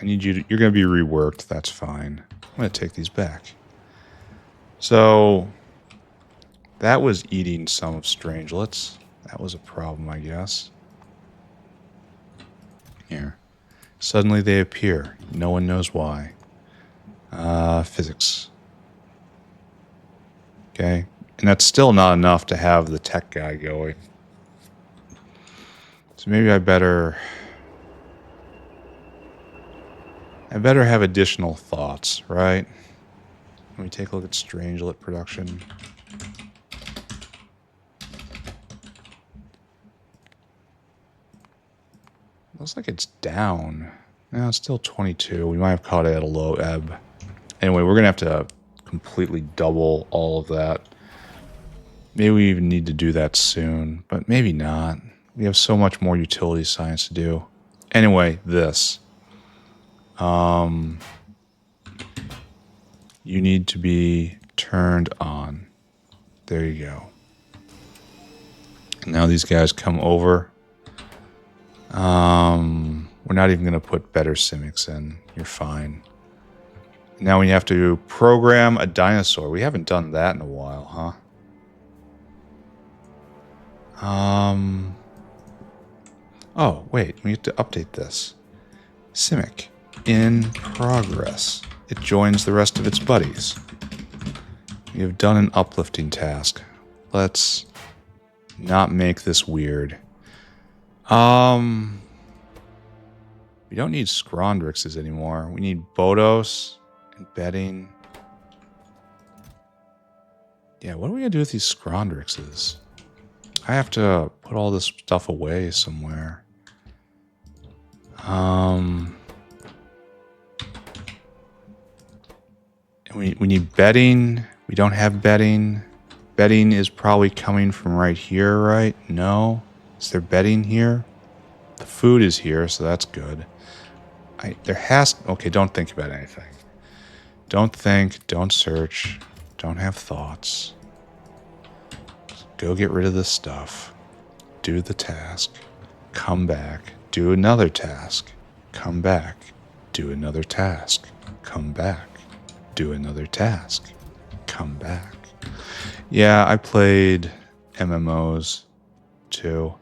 I need you to... you're going to be reworked. That's fine. I'm going to take these back. So, that was eating some of strangelets. That was a problem, I guess. Here. Suddenly they appear. No one knows why. Physics. Okay. And that's still not enough to have the tech guy going. So maybe I better have additional thoughts, right? Let me take a look at strangelet production. Looks like it's down. No, it's still 22. We might have caught it at a low ebb. Anyway, we're going to have to completely double all of that. Maybe we even need to do that soon, but maybe not. We have so much more utility science to do. Anyway, this. You need to be turned on. There you go. And now these guys come over. We're not even going to put better Simiks in. You're fine. Now we have to program a dinosaur. We haven't done that in a while, huh? Oh, wait. We have to update this. Simik. In progress. It joins the rest of its buddies. We have done an uplifting task. Let's not make this weird. We don't need Scrondrixes anymore. We need Bodos and bedding. Yeah, what are we going to do with these Scrondrixes? I have to put all this stuff away somewhere. We need bedding. We don't have bedding. Bedding is probably coming from right here, right? No. Is there bedding here? The food is here, so that's good. Okay, don't think about anything. Don't think, don't search, don't have thoughts. Just go get rid of this stuff. Do the task. Come back. Do another task. Come back. Do another task. Come back. Do another task. Come back. Yeah, I played MMOs too.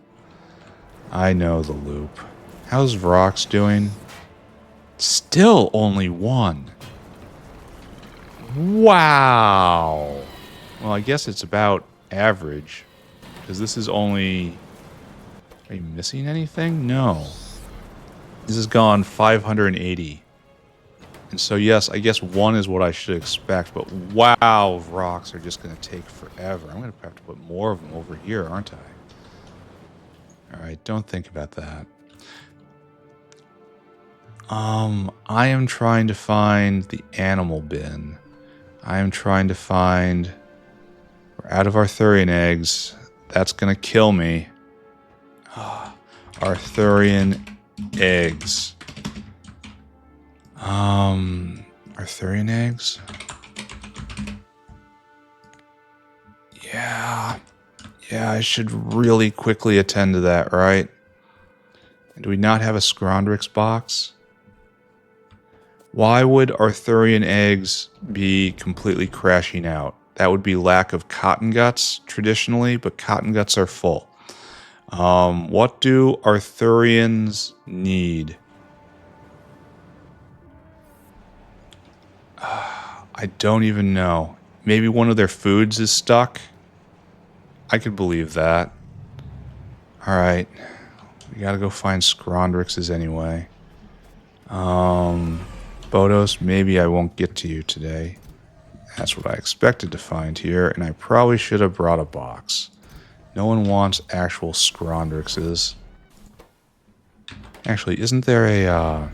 I know the loop. How's Vrox doing? Still only one. Wow. Well, I guess it's about average. Because this is only... Are you missing anything? No. This has gone 580. And so, yes, I guess one is what I should expect. But wow, rocks are just going to take forever. I'm going to have to put more of them over here, aren't I? Alright, don't think about that. I am trying to find the animal bin. I am trying to find... We're out of Arthurian eggs. That's going to kill me. Arthurian eggs. Arthurian eggs? Yeah. Yeah, I should really quickly attend to that, right? Do we not have a Scrondrix box? Why would Arthurian eggs be completely crashing out? That would be lack of cotton guts, traditionally, but cotton guts are full. What do Arthurians need? I don't even know. Maybe one of their foods is stuck? I could believe that. Alright. We gotta go find Scrondrixes anyway. Bodos, maybe I won't get to you today. That's what I expected to find here, and I probably should have brought a box. No one wants actual Scrondrixes. Actually, isn't there a,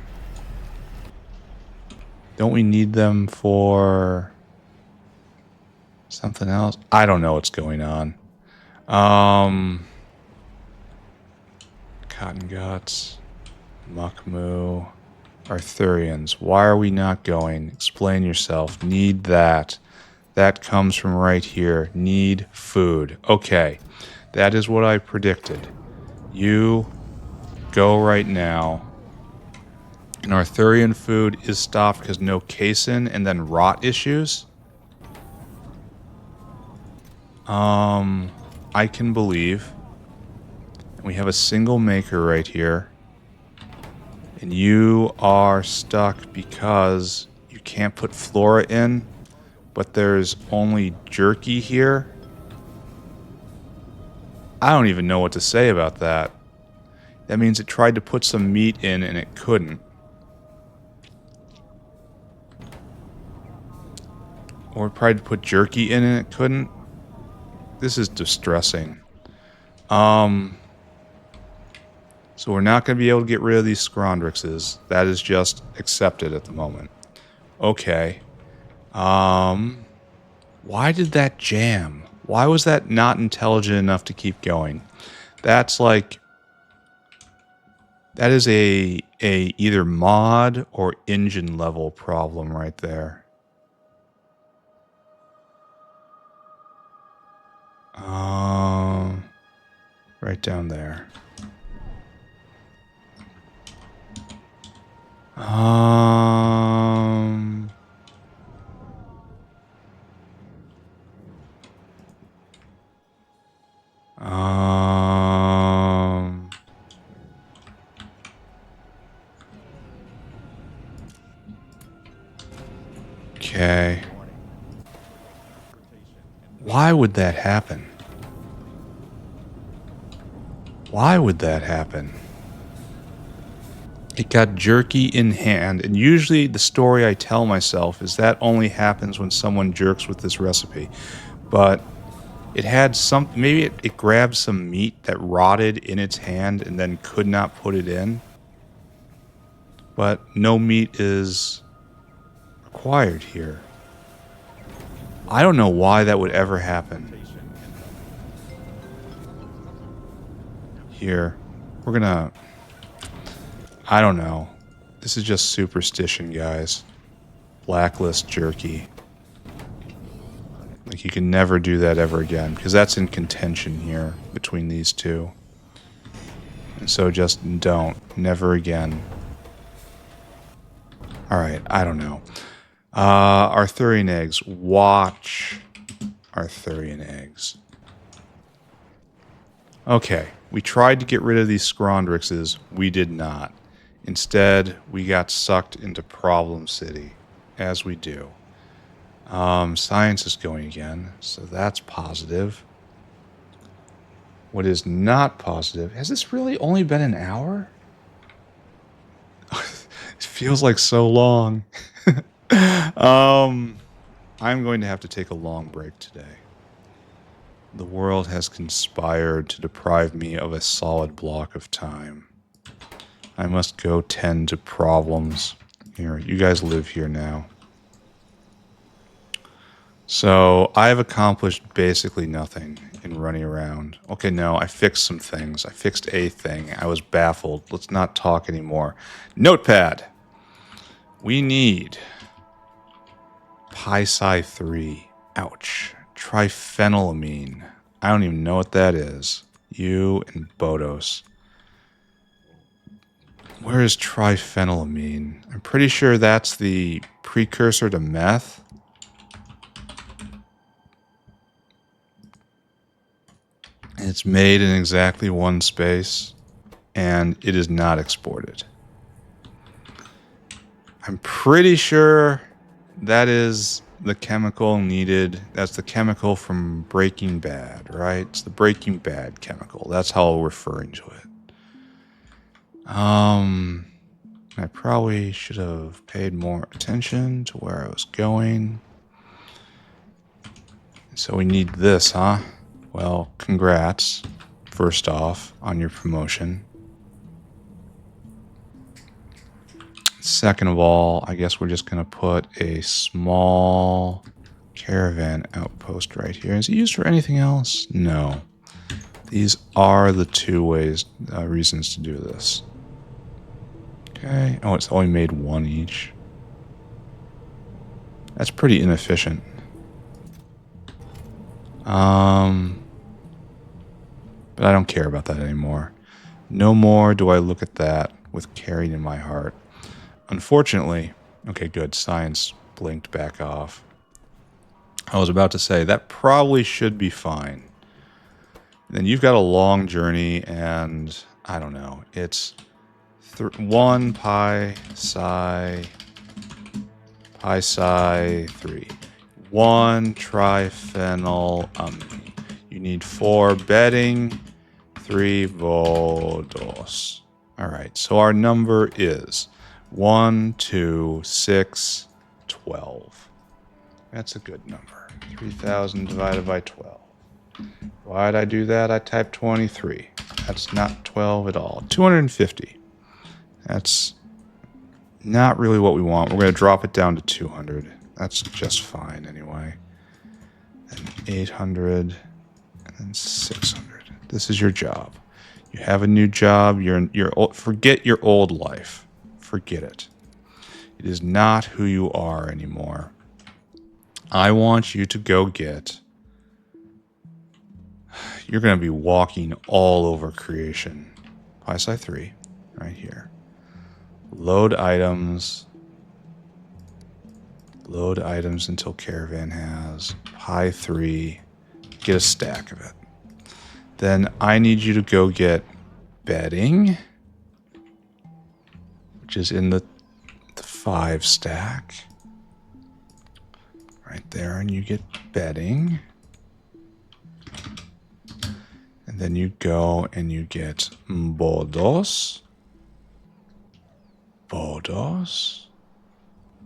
don't we need them for something else? I don't know what's going on. Cotton guts, Muckmoo, Arthurians. Why are we not going? Explain yourself. Need that. That comes from right here. Need food. Okay. That is what I predicted. You go right now. And Arthurian food is stopped because no casein and then rot issues. I can believe. We have a single maker right here. And you are stuck because you can't put flora in, but there's only jerky here. I don't even know what to say about that. That means it tried to put some meat in and it couldn't. Or tried to put jerky in it, couldn't. This is distressing. So we're not going to be able to get rid of these Scrondrixes. That is just accepted at the moment. Okay. Why did that jam? Why was that not intelligent enough to keep going? That's like... That is a either mod or engine level problem right there. Right down there. Okay. Why would that happen? Why would that happen? It got jerky in hand, and usually the story I tell myself is that only happens when someone jerks with this recipe. But it had some... Maybe it grabbed some meat that rotted in its hand and then could not put it in. But no meat is required here. I don't know why that would ever happen. Here. We're gonna... I don't know. This is just superstition, guys. Blacklist jerky. Like, you can never do that ever again, because that's in contention here between these two. And so just don't. Never again. Alright, I don't know. Arthurian eggs. Watch Arthurian eggs. Okay, we tried to get rid of these Scrondrixes. We did not. Instead, we got sucked into Problem City, as we do. Science is going again, so that's positive. What is not positive... Has this really only been an hour? It feels like so long. I'm going to have to take a long break today. The world has conspired to deprive me of a solid block of time. I must go tend to problems. Here, you guys live here now. So, I've accomplished basically nothing in running around. Okay, no, I fixed some things. I fixed a thing. I was baffled. Let's not talk anymore. Notepad! We need... Pi-Psi 3. Ouch. Triphenylamine. I don't even know what that is. You and Bodos. Where is triphenylamine? I'm pretty sure that's the precursor to meth. It's made in exactly one space, and it is not exported. I'm pretty sure that is the chemical needed. That's the chemical from Breaking Bad, right? It's the Breaking Bad chemical. That's how I'm referring to it. I probably should have paid more attention to where I was going. So we need this, huh? Well, congrats, first off, on your promotion. Second of all, I guess we're just going to put a small caravan outpost right here. Is it used for anything else? No. These are the two reasons to do this. Okay. Oh, it's only made one each. That's pretty inefficient. But I don't care about that anymore. No more do I look at that with caring in my heart. Unfortunately, okay, good. Science blinked back off. I was about to say, that probably should be fine. Then you've got a long journey, and I don't know. It's 1 Pi-Psi 3. 1 triphenylamine. You need 4 bedding, 3 Bodos. Alright, so our number is 1, 2, 6, 12. That's a good number. 3,000 divided by 12. Why did I do that? I typed 23. That's not 12 at all. 250. That's not really what we want. We're going to drop it down to 200. That's just fine anyway. And 800 and then 600. This is your job. You have a new job. Forget your old life. Forget it. It is not who you are anymore. I want you to go get... You're going to be walking all over creation. PySci 3, right here. Load items. Load items until Caravan has Pi 3. Get a stack of it. Then I need you to go get bedding, which is in the 5 stack. Right there, and you get bedding. And then you go and you get bodos. Bodos.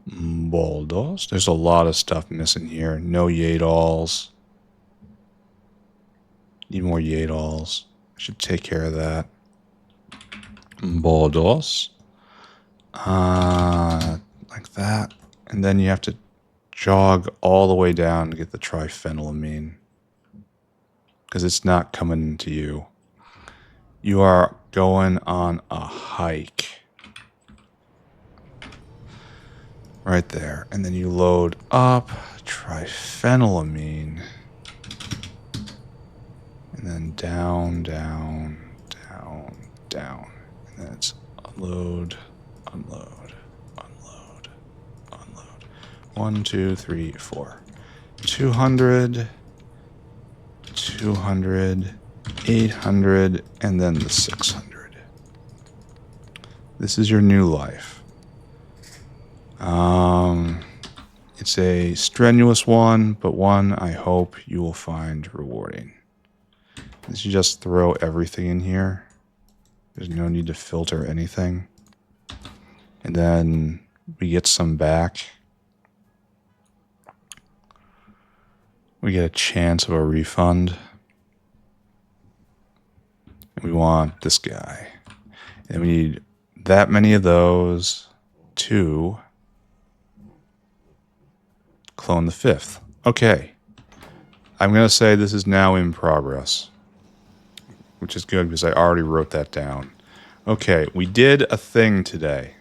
Boldos. There's a lot of stuff missing here. No Yadals. Need more Yadals. I should take care of that. Boldos. Like that. And then you have to jog all the way down to get the triphenylamine. Because it's not coming to you. You are going on a hike. Right there. And then you load up triphenylamine. And then down, down, down, down. And then it's unload, unload, unload, unload. 1, 2, 3, 4. 200, 200, 800, and then the 600. This is your new life. It's a strenuous one, but one I hope you will find rewarding. You just throw everything in here. There's no need to filter anything. And then we get some back. We get a chance of a refund. And we want this guy. And we need that many of those to clone the 5th. Okay. I'm going to say this is now in progress. Which is good because I already wrote that down. Okay, we did a thing today.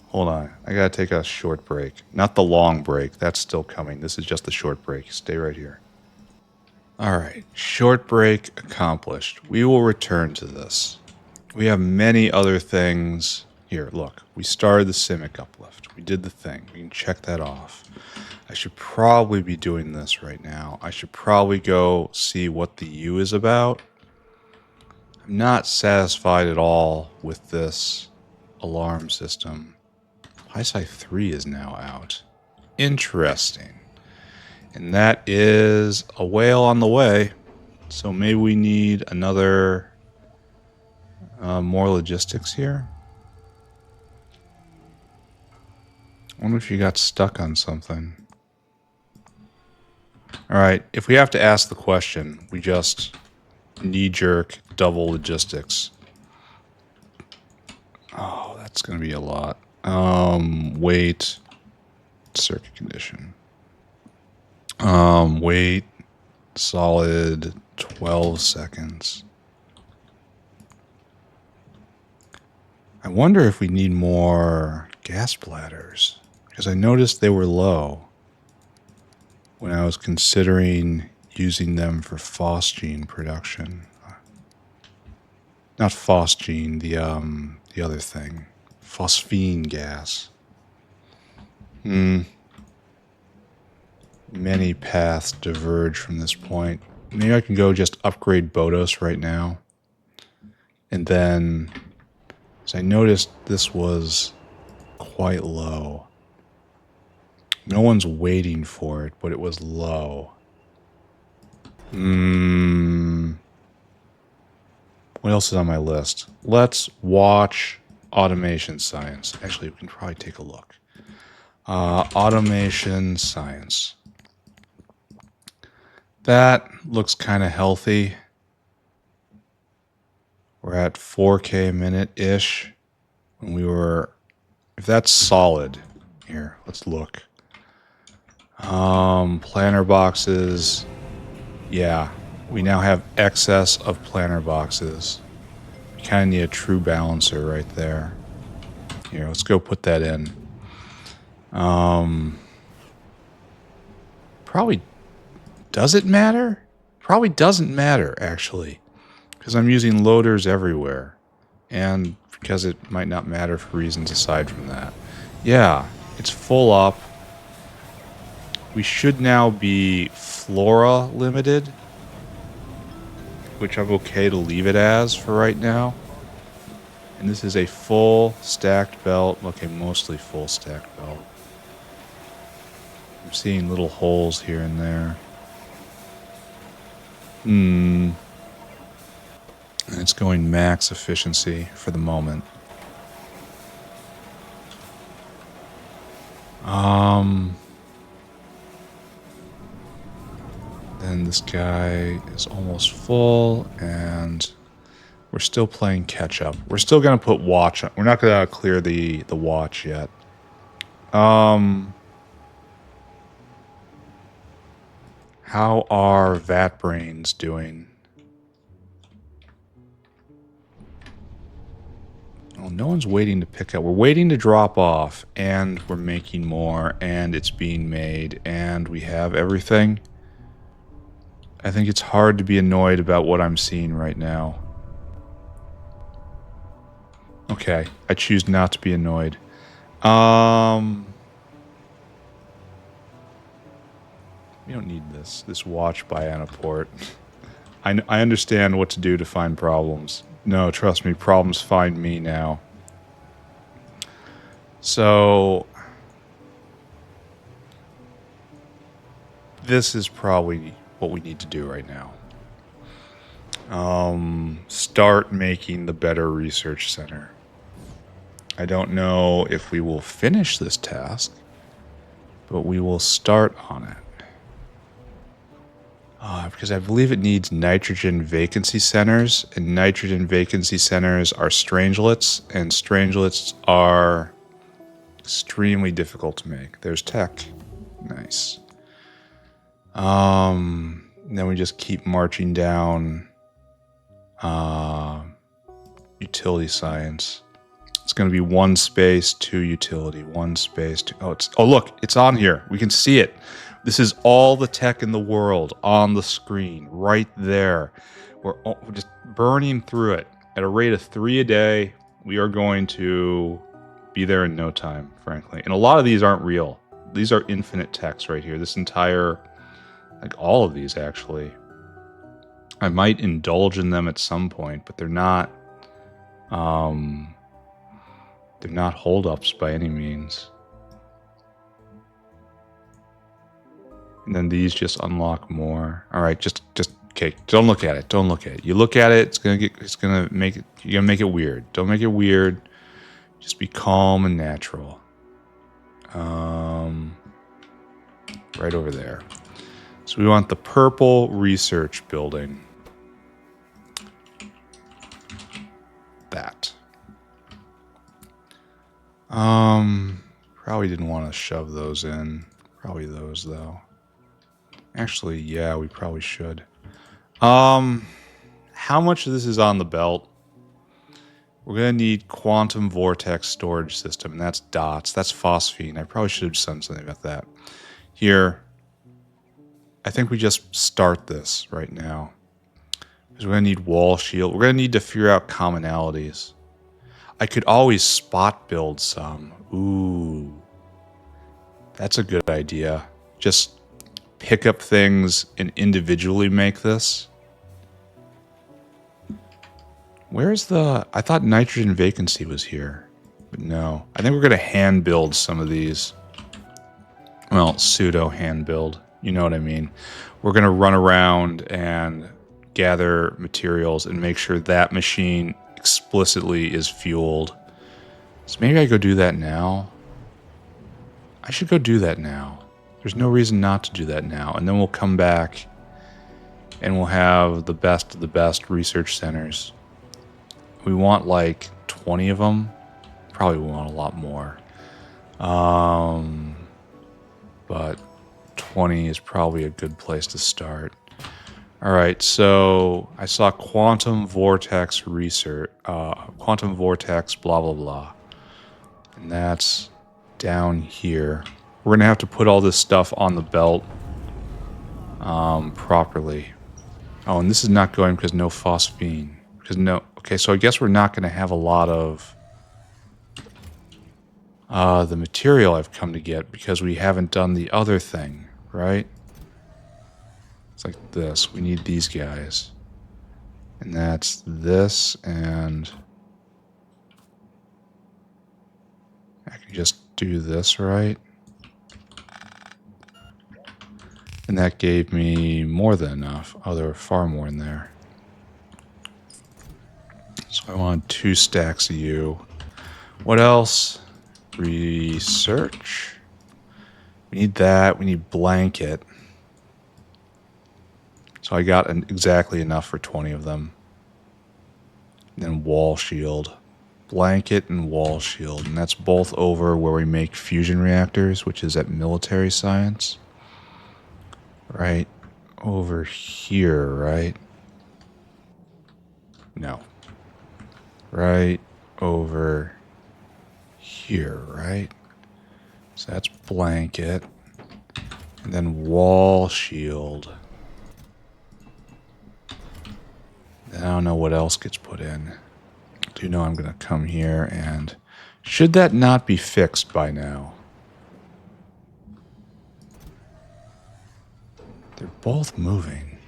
Hold on. I got to take a short break. Not the long break. That's still coming. This is just the short break. Stay right here. All right. Short break accomplished. We will return to this. We have many other things. Here, look. We started the Simik Uplift. We did the thing. We can check that off. I should probably be doing this right now. I should probably go see what the U is about. I'm not satisfied at all with this alarm system. PySci 3 is now out. Interesting. And that is a whale on the way. So maybe we need another more logistics here. I wonder if you got stuck on something. Alright, if we have to ask the question, we just knee-jerk double logistics. Oh, that's going to be a lot. Wait. Circuit condition. Wait. Solid 12 seconds. I wonder if we need more gas bladders. Because I noticed they were low when I was considering using them for phosgene production. Not phosgene, the other thing. Phosphine gas. Many paths diverge from this point. Maybe I can go just upgrade Bodos right now. And then, as I noticed, this was quite low. No one's waiting for it, but it was low. What else is on my list? Let's watch automation science. Actually, we can probably take a look. Automation science. That looks kind of healthy. We're at 4K a minute-ish. When we were... If that's solid... Here, let's look. Planter boxes... Yeah, we now have excess of planter boxes. We kind of need a true balancer right there. Here, let's go put that in. Probably... Does it matter? Probably doesn't matter, actually. Because I'm using loaders everywhere. And because it might not matter for reasons aside from that. Yeah, it's full up. We should now be flora limited. Which I'm okay to leave it as for right now. And this is a full stacked belt. Okay, mostly full stacked belt. I'm seeing little holes here and there. And it's going max efficiency for the moment. Then this guy is almost full, and we're still playing catch up. We're still gonna put watch on. We're not gonna clear the watch yet. How are vat brains doing? Oh, no one's waiting to pick up. We're waiting to drop off, and we're making more, and it's being made, and we have everything. I think it's hard to be annoyed about what I'm seeing right now. Okay, I choose not to be annoyed. We don't need this watch by Anaport. I understand what to do to find problems. No, trust me, problems find me now. So... This is probably what we need to do right now. Start making the better research center. I don't know if we will finish this task, but we will start on it. Because I believe it needs nitrogen vacancy centers, and nitrogen vacancy centers are strangelets, and strangelets are extremely difficult to make. There's tech. Nice. Then we just keep marching down utility science. It's going to be 1 space, 2 utility, 1 space, 2... Oh, look, it's on here. We can see it. This is all the tech in the world on the screen, right there. We're just burning through it at a rate of 3 a day. We are going to be there in no time, frankly. And a lot of these aren't real. These are infinite techs right here. This entire, like all of these actually. I might indulge in them at some point, but they're not holdups by any means. And then these just unlock more. All right, just okay. Don't look at it. Don't look at it. You look at it, it's gonna make it. You're gonna make it weird. Don't make it weird. Just be calm and natural. Right over there. So we want the purple research building. That. Probably didn't want to shove those in. Probably those though. Actually, yeah, we probably should. How much of this is on the belt? We're going to need quantum vortex storage system, and that's dots. That's phosphine. I probably should have done something about that. Here, I think we just start this right now. Because we're going to need wall shield. We're going to need to figure out commonalities. I could always spot build some. Ooh. That's a good idea. Just pick up things and individually make this. Where's the... I thought nitrogen vacancy was here. But no. I think we're going to hand build some of these. Well, pseudo hand build. You know what I mean. We're going to run around and gather materials and make sure that machine explicitly is fueled. So maybe I go do that now. I should go do that now. There's no reason not to do that now. And then we'll come back and we'll have the best of the best research centers. We want like 20 of them. Probably want a lot more. But 20 is probably a good place to start. All right, so I saw quantum vortex research, quantum vortex, blah, blah, blah. And that's down here. We're going to have to put all this stuff on the belt properly. Oh, and this is not going because no phosphine. Because no, okay, so I guess we're not going to have a lot of the material I've come to get because we haven't done the other thing, right? It's like this. We need these guys. And that's this, and I can just do this, right? And that gave me more than enough. Oh, there were far more in there. So I want 2 stacks of you. What else? Research. We need that. We need blanket. So I got exactly enough for 20 of them. And then wall shield. Blanket and wall shield. And that's both over where we make fusion reactors, which is at military science. Right over here, right? No. Right over here, right? So that's blanket. And then wall shield. I don't know what else gets put in. I do know I'm going to come here and... Should that not be fixed by now? They're both moving.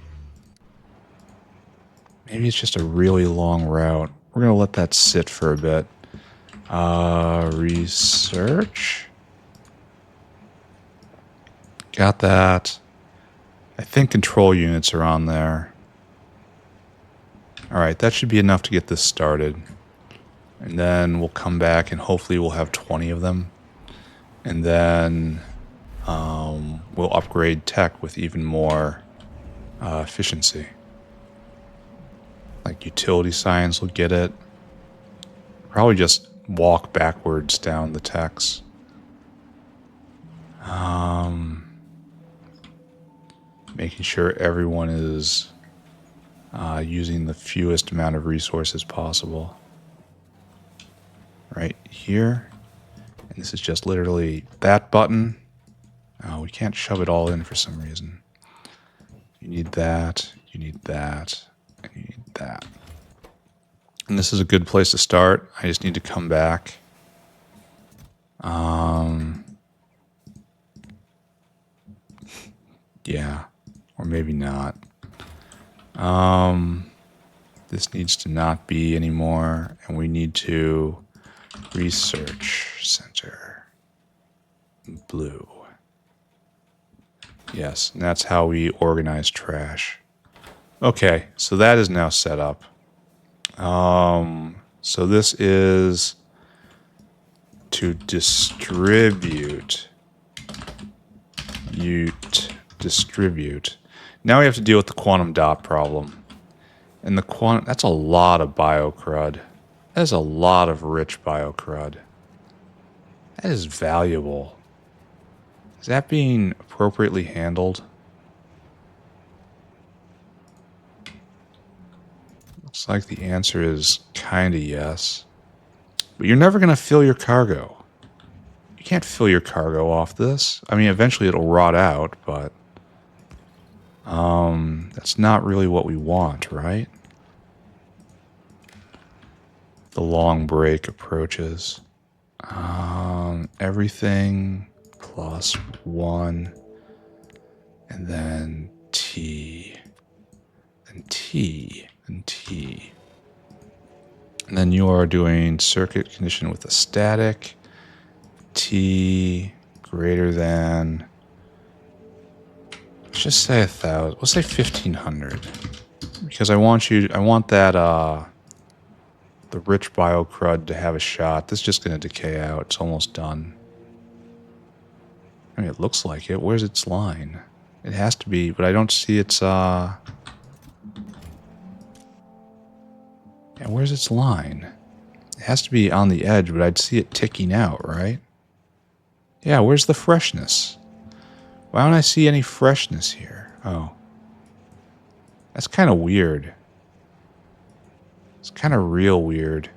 Maybe it's just a really long route. We're going to let that sit for a bit. Research. Got that. I think control units are on there. Alright, that should be enough to get this started. And then we'll come back and hopefully we'll have 20 of them. And then we'll upgrade tech with even more efficiency. Like utility science will get it. Probably just walk backwards down the techs. Making sure everyone is using the fewest amount of resources possible. Right here. And this is just literally that button. Oh, we can't shove it all in for some reason. You need that, you need that, and you need that. And this is a good place to start. I just need to come back. Yeah, or maybe not. This needs to not be anymore, and we need to research center blue. Yes, and that's how we organize trash. Okay, so that is now set up. So this is to distribute. Distribute. Now we have to deal with the quantum dot problem. And the quantum, that's a lot of biocrud. That is a lot of rich biocrud. That is valuable. Is that being appropriately handled? Looks like the answer is kinda yes. But you're never gonna fill your cargo. You can't fill your cargo off this. I mean, eventually it'll rot out, but that's not really what we want, right? The long break approaches. Everything plus 1, and then T, and T, and T. And then you are doing circuit condition with a static. T greater than, let's just say 1,000. Let's say 1,500, because I want that the rich biocrud to have a shot. This is just going to decay out. It's almost done. I mean, it looks like it. Where's its line? It has to be, but I don't see its And where's its line? It has to be on the edge, but I'd see it ticking out, right? Yeah, where's the freshness? Why don't I see any freshness here? Oh. That's kind of weird. It's kind of real weird.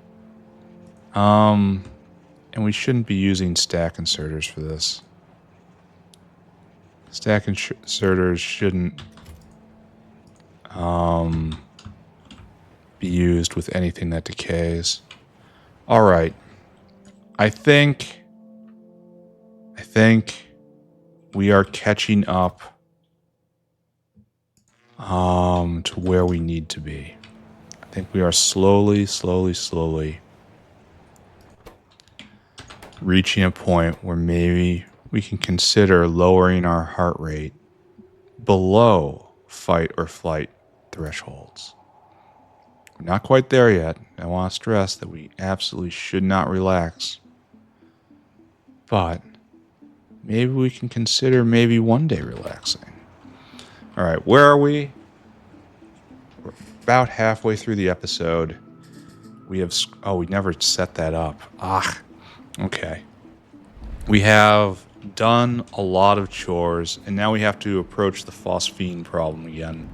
And we shouldn't be using stack inserters for this. Stack inserters shouldn't be used with anything that decays. All right. I think we are catching up to where we need to be. I think we are slowly reaching a point where maybe we can consider lowering our heart rate below fight or flight thresholds. We're not quite there yet. I want to stress that we absolutely should not relax. But maybe we can consider maybe one day relaxing. All right, where are we? We're about halfway through the episode. We have... Oh, we never set that up. Okay. We have done a lot of chores, and now we have to approach the phosphine problem again.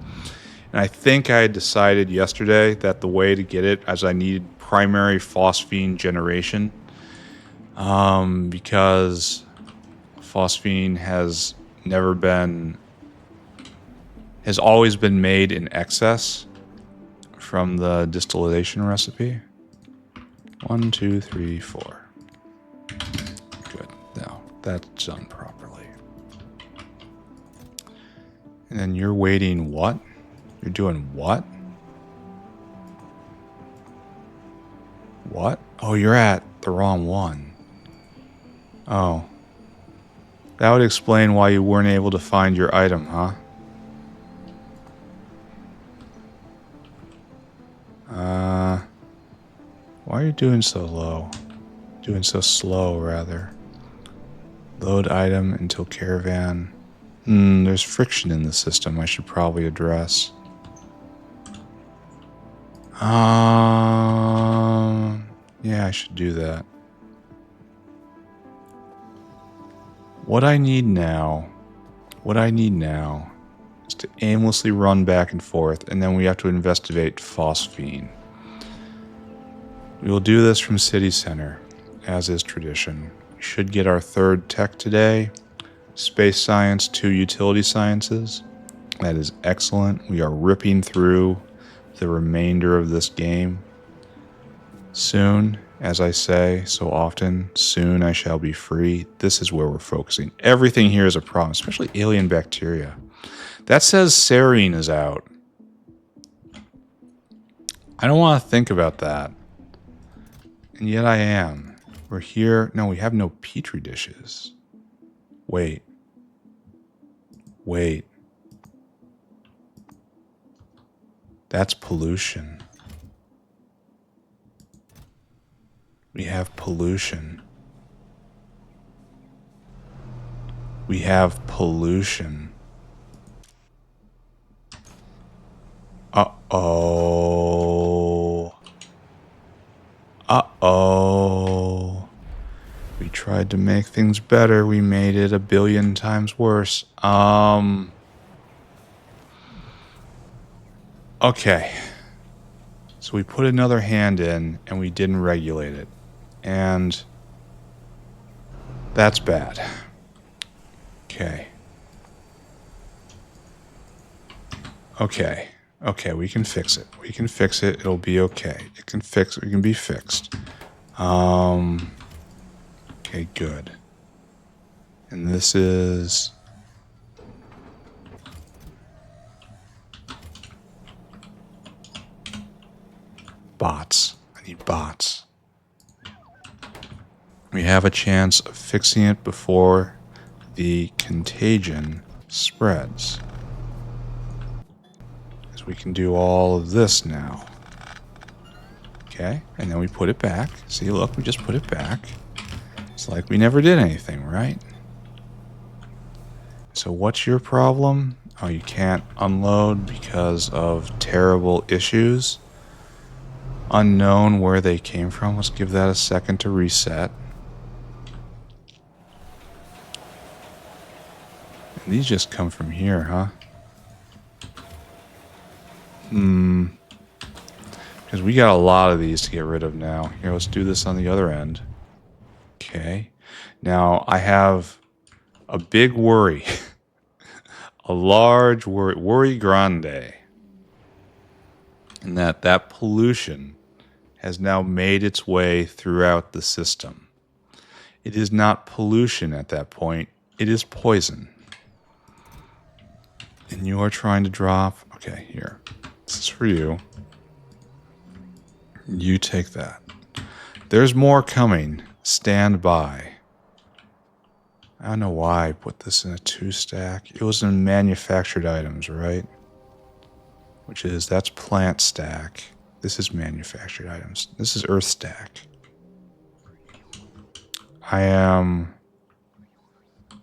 And I think I had decided yesterday that the way to get it, as I needed primary phosphine generation, because phosphine has always been made in excess from the distillation recipe. 1, 2, 3, 4. Good. Now that's done properly. And then you're waiting what? You're doing what? What? Oh, you're at the wrong one. Oh. That would explain why you weren't able to find your item, huh? Why are you doing so low? Doing so slow, rather. Load item until caravan. There's friction in the system I should probably address. Yeah, I should do that. What I need now is to aimlessly run back and forth, and then we have to investigate phosphine. We will do this from City Center, as is tradition. We should get our third tech today. Space Science, 2 Utility Sciences. That is excellent. We are ripping through the remainder of this game. Soon, as I say so often, soon I shall be free. This is where we're focusing. Everything here is a problem, especially alien bacteria. That says serine is out. I don't want to think about that. And yet I am. We're here. No, we have no petri dishes. Wait. That's pollution. We have pollution. Uh-oh. We tried to make things better. We made it 1 billion times worse. Okay. So we put another hand in and we didn't regulate it. And that's bad. Okay, we can fix it. It'll be okay. It can be fixed. Okay, good. And this is... bots. I need bots. We have a chance of fixing it before the contagion spreads. Because we can do all of this now. Okay, and then we put it back. See, look, we just put it back. It's like we never did anything, right? So what's your problem? Oh, you can't unload because of terrible issues? unknown where they came from. Let's give that a second to reset. And these just come from here, huh? Because we got a lot of these to get rid of now. Here, let's do this on the other end. Okay. Now, I have a big worry. A large worry. Worry grande. And that pollution has now made its way throughout the system. It is not pollution at that point. It is poison. And you are trying to drop... Okay, here. This is for you. You take that. There's more coming. Stand by. I don't know why I put this in a 2-stack. It was in manufactured items, right? Which is, that's plant stack. This is manufactured items. This is earth stack. I am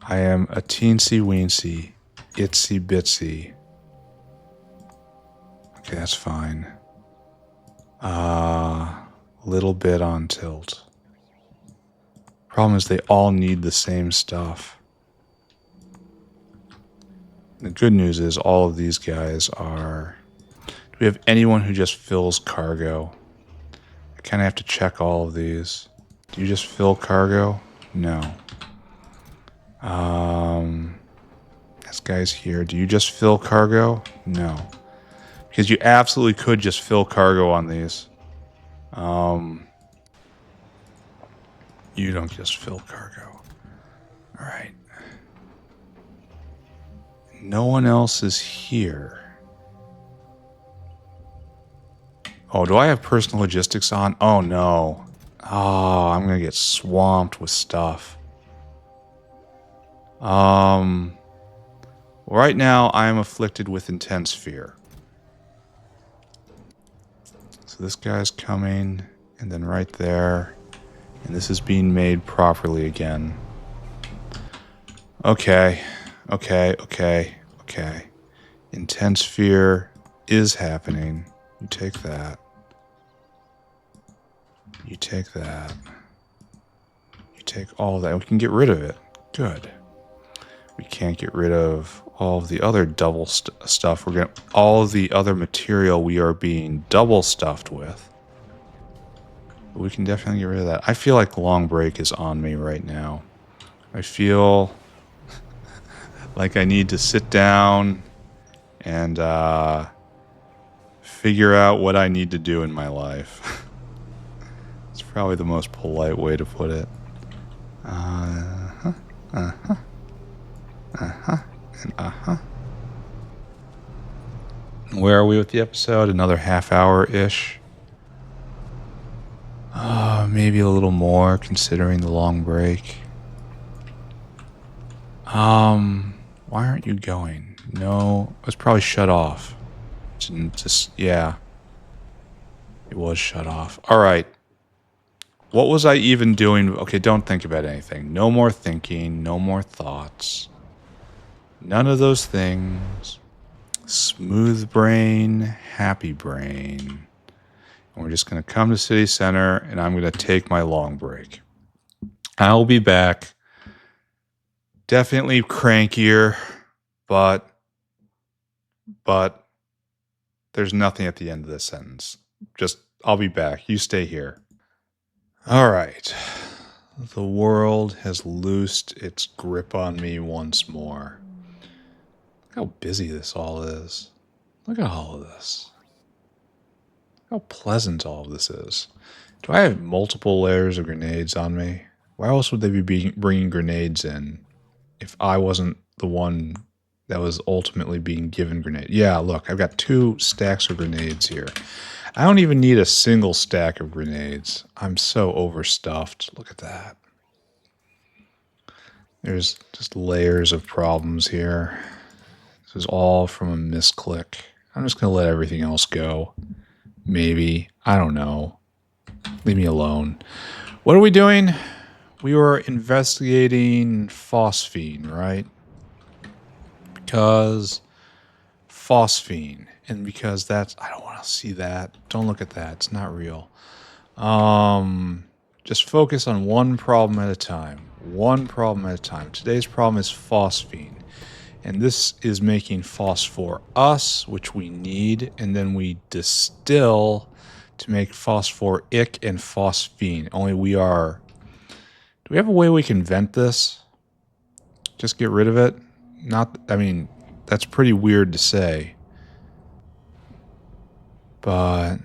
a teensy weensy, itsy bitsy. Okay, that's fine. Little bit on tilt. Problem is they all need the same stuff. The good news is all of these guys are... Do we have anyone who just fills cargo? I kind of have to check all of these. Do you just fill cargo? No. This guy's here. Do you just fill cargo? No. Because you absolutely could just fill cargo on these. You don't just fill cargo. Alright. No one else is here. Oh, do I have personal logistics on? Oh, no. Oh, I'm going to get swamped with stuff. Right now, I am afflicted with intense fear. So this guy's coming, and then right there, and this is being made properly again. Okay. Intense fear is happening. You take that. You take that. You take all that. We can get rid of it. Good. We can't get rid of all of the other double stuff. We're gonna all of the other material we are being double stuffed with. But we can definitely get rid of that. I feel like the long break is on me right now. I feel like I need to sit down and figure out what I need to do in my life. It's probably the most polite way to put it. Where are we with the episode? Another half hour-ish. Maybe a little more considering the long break. Why aren't you going? No, it was probably shut off. Yeah. It was shut off. Alright. What was I even doing? Okay, don't think about anything. No more thinking, no more thoughts. None of those things. Smooth brain, happy brain. And we're just going to come to City Center, and I'm going to take my long break. I'll be back. Definitely crankier, but there's nothing at the end of this sentence. Just, I'll be back. You stay here. All right. The world has loosed its grip on me once more. Look how busy this all is. Look at all of this. How pleasant all of this is. Do I have multiple layers of grenades on me? Why else would they be bringing grenades in if I wasn't the one that was ultimately being given grenades? Yeah, look, I've got 2 stacks of grenades here. I don't even need a single stack of grenades. I'm so overstuffed. Look at that. There's just layers of problems here. This is all from a misclick. I'm just going to let everything else go. Maybe. I don't know. Leave me alone. What are we doing? We were investigating Phosphine, right? Because Phosphine. And because that's, I don't want to see that. Don't look at that. It's not real. Just focus on one problem at a time. One problem at a time. Today's problem is phosphine. And this is making phosphorus, which we need, and then we distill to make phosphoric and phosphine. Only we are... Do we have a way we can vent this? Just get rid of it? Not... I mean, that's pretty weird to say. But...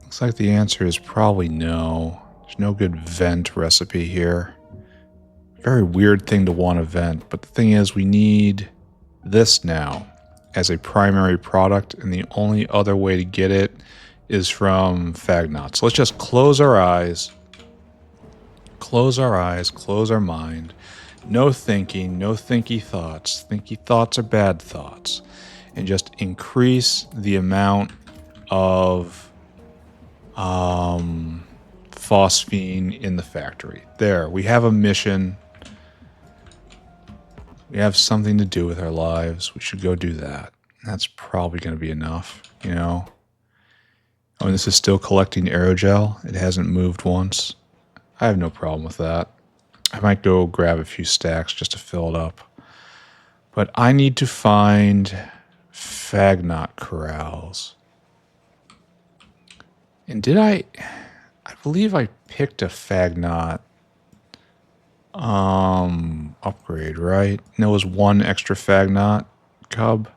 looks like the answer is probably no. There's no good vent recipe here. Very weird thing to want to vent, but the thing is we need this now as a primary product, and the only other way to get it is from Phagnots. So let's just close our eyes, close our mind. No thinking, no thinky thoughts. Thinky thoughts are bad thoughts. And just increase the amount of phosphine in the factory. There, we have a mission. We have something to do with our lives. We should go do that. That's probably going to be enough, you know. Oh, and this is still collecting aerogel. It hasn't moved once. I have no problem with that. I might go grab a few stacks just to fill it up. But I need to find Phagnot corrals. And did I believe I picked a Phagnot upgrade, right? And there was one extra Phagnot cub.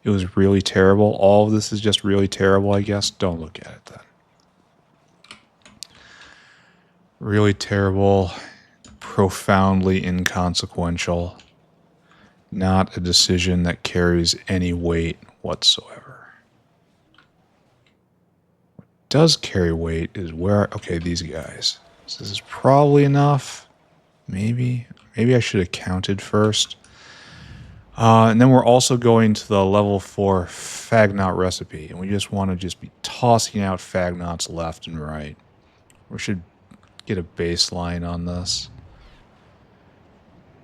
It was really terrible. All of this is just really terrible, I guess. Don't look at it then. Really terrible, profoundly inconsequential. Not a decision that carries any weight whatsoever. What does carry weight is where... okay, these guys. So this is probably enough. Maybe I should have counted first. And then we're also going to the level 4 Phagnot recipe. And we just want to just be tossing out Phagnots left and right. We should get a baseline on this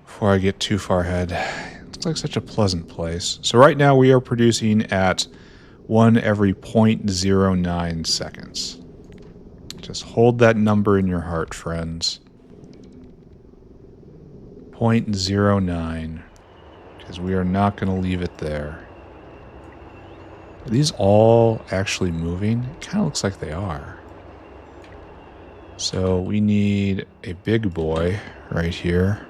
before I get too far ahead. It looks like such a pleasant place. So right now we are producing at 1 every 0.09 seconds. Just hold that number in your heart, friends. 0.09, because we are not going to leave it there. Are these all actually moving? It kind of looks like they are. So we need a big boy right here.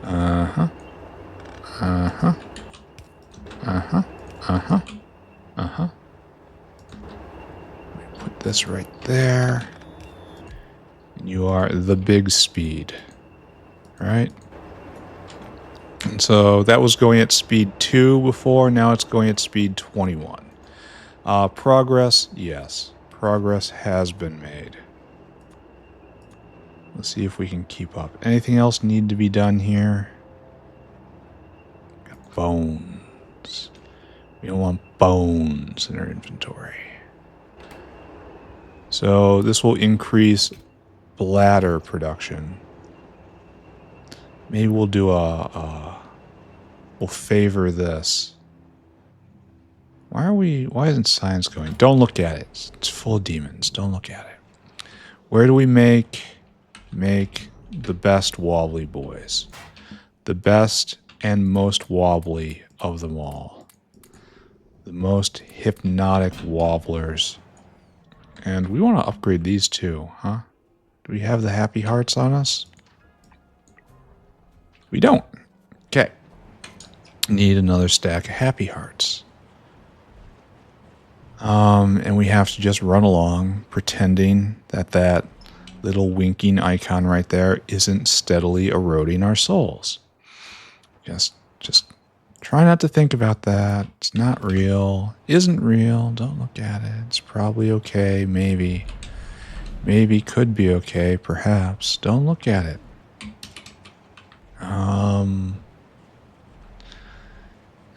Uh-huh. Uh-huh. Uh-huh. Uh-huh. Uh-huh. Let me put this right there. You are the big speed, right? And so that was going at speed 2 before, now it's going at speed 21. Progress, yes. Progress has been made. Let's see if we can keep up. Anything else need to be done here? Got bones. We don't want bones in our inventory. So this will increase bladder production. Maybe we'll do we'll favor this. Why isn't science going? Don't look at it. It's full of demons. Don't look at it. Where do we make the best wobbly boys? The best and most wobbly of them all. The most hypnotic wobblers. And we want to upgrade these too, huh? Do we have the happy hearts on us? We don't. Okay. Need another stack of happy hearts. And we have to just run along pretending that little winking icon right there isn't steadily eroding our souls. Just try not to think about that. It's not real. Isn't real. Don't look at it. It's probably okay. Maybe. Maybe could be okay. Perhaps. Don't look at it.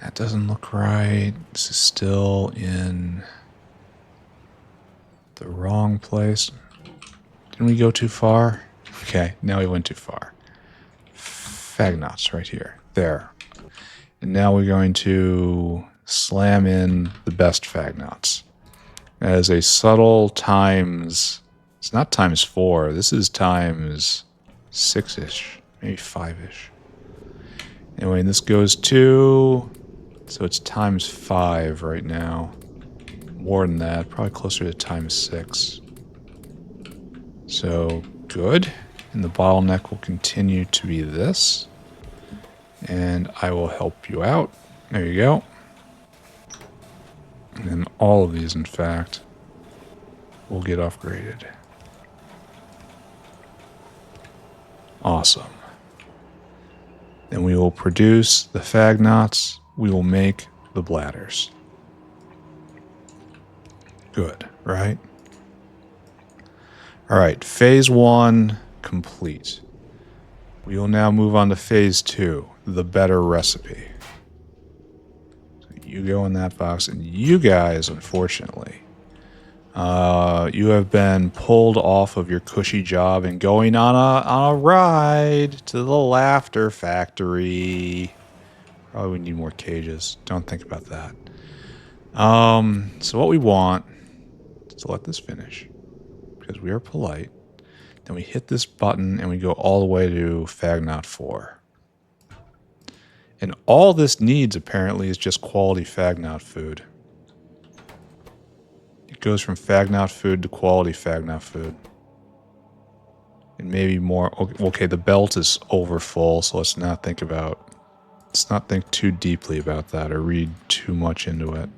That doesn't look right. This is still in the wrong place. Didn't we go too far? Okay, now we went too far. Phagnots right here. There. And now we're going to slam in the best Phagnots. As a subtle times... It's not times 4. This is times 6-ish. Maybe 5-ish. Anyway, this goes to... So it's times 5 right now. More than that. Probably closer to times 6. So, good. And the bottleneck will continue to be this. And I will help you out. There you go. And then all of these, in fact, will get upgraded. Awesome. Then we will produce the Phagnots. We will make the bladders. Good, right? All right, phase 1 complete. We will now move on to phase 2, the better recipe. So you go in that box, and you guys, unfortunately, you have been pulled off of your cushy job and going on a ride to the Laughter Factory. Probably we need more cages. Don't think about that. So what we want is to let this finish, because we are polite. Then we hit this button and we go all the way to Phagnot 4. And all this needs, apparently, is just quality Phagnot food. It goes from Phagnot food to quality Phagnot food. And maybe more... Okay, the belt is over full, so let's not think too deeply about that or read too much into it.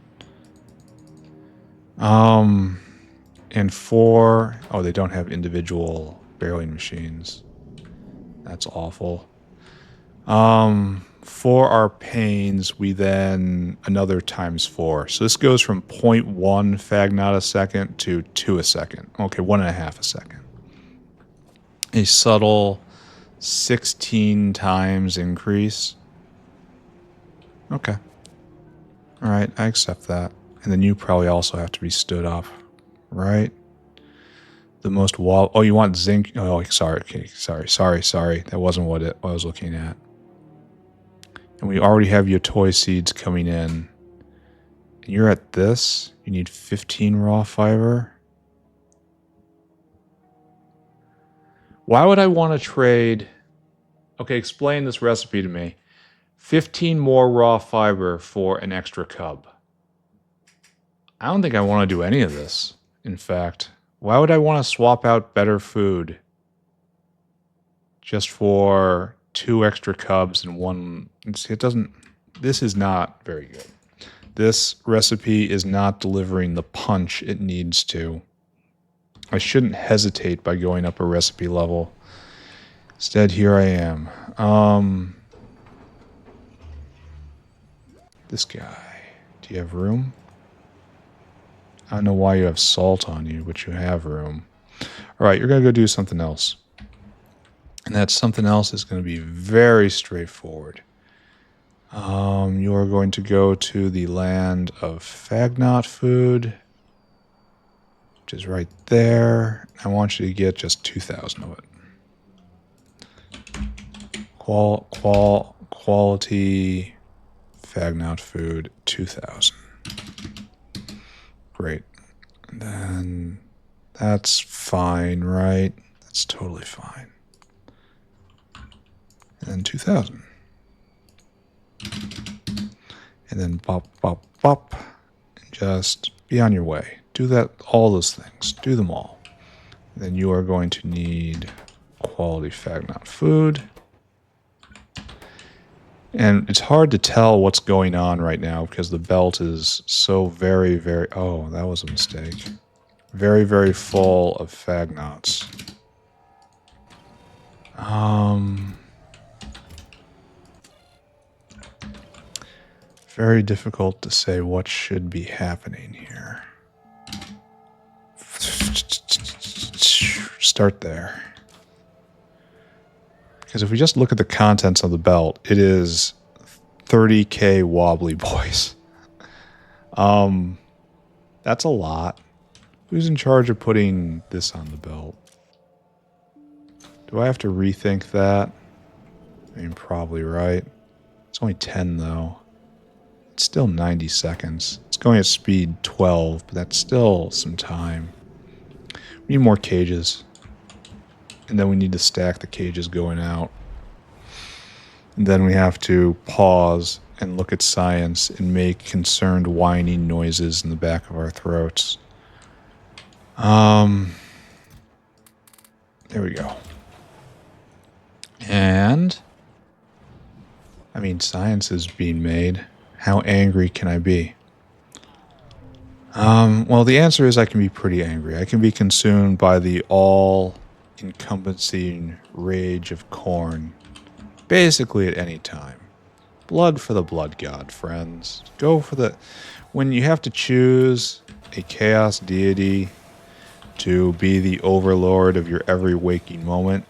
And 4... Oh, they don't have individual barreling machines. That's awful. For our pains, we then another times 4. So this goes from 0.1 Phagnot a second to 2 a second. Okay, 1.5 a second. A subtle 16 times increase. Okay. All right, I accept that. And then you probably also have to be stood up, right? The most oh, you want zinc? Oh, sorry. Okay, sorry. That wasn't what I was looking at. And we already have your toy seeds coming in. And you're at this. You need 15 raw fiber. Why would I want to trade... Okay, explain this recipe to me. 15 more raw fiber for an extra cub. I don't think I want to do any of this, in fact. Why would I want to swap out better food just for 2 extra cubs and 1... It doesn't... This is not very good. This recipe is not delivering the punch it needs to. I shouldn't hesitate by going up a recipe level. Instead, here I am. This guy. Do you have room? I don't know why you have salt on you, but you have room. All right, you're going to go do something else. And that something else is going to be very straightforward. You are going to go to the land of Phagnot food, which is right there. I want you to get just 2,000 of it. Quality Phagnot food, 2,000. Great. And then that's fine, right? That's totally fine. And then 2,000. And then bop, bop, bop. And just be on your way. Do that, all those things. Do them all. And then you are going to need quality Phagnot food. And it's hard to tell what's going on right now because the belt is so very, very... Oh, that was a mistake. Very, very full of Phagnots. Very difficult to say what should be happening here. Start there. Because if we just look at the contents of the belt, it is 30k wobbly boys. That's a lot. Who's in charge of putting this on the belt? Do I have to rethink that? I mean, probably right. It's only 10 though. It's still 90 seconds. It's going at speed 12, but that's still some time. We need more cages. And then we need to stack the cages going out. And then we have to pause and look at science and make concerned whining noises in the back of our throats. There we go. And I mean, science is being made. How angry can I be? Well, the answer is I can be pretty angry. I can be consumed by the all-encompassing rage of corn, basically at any time. Blood for the blood god, friends. Go for the... When you have to choose a chaos deity to be the overlord of your every waking moment,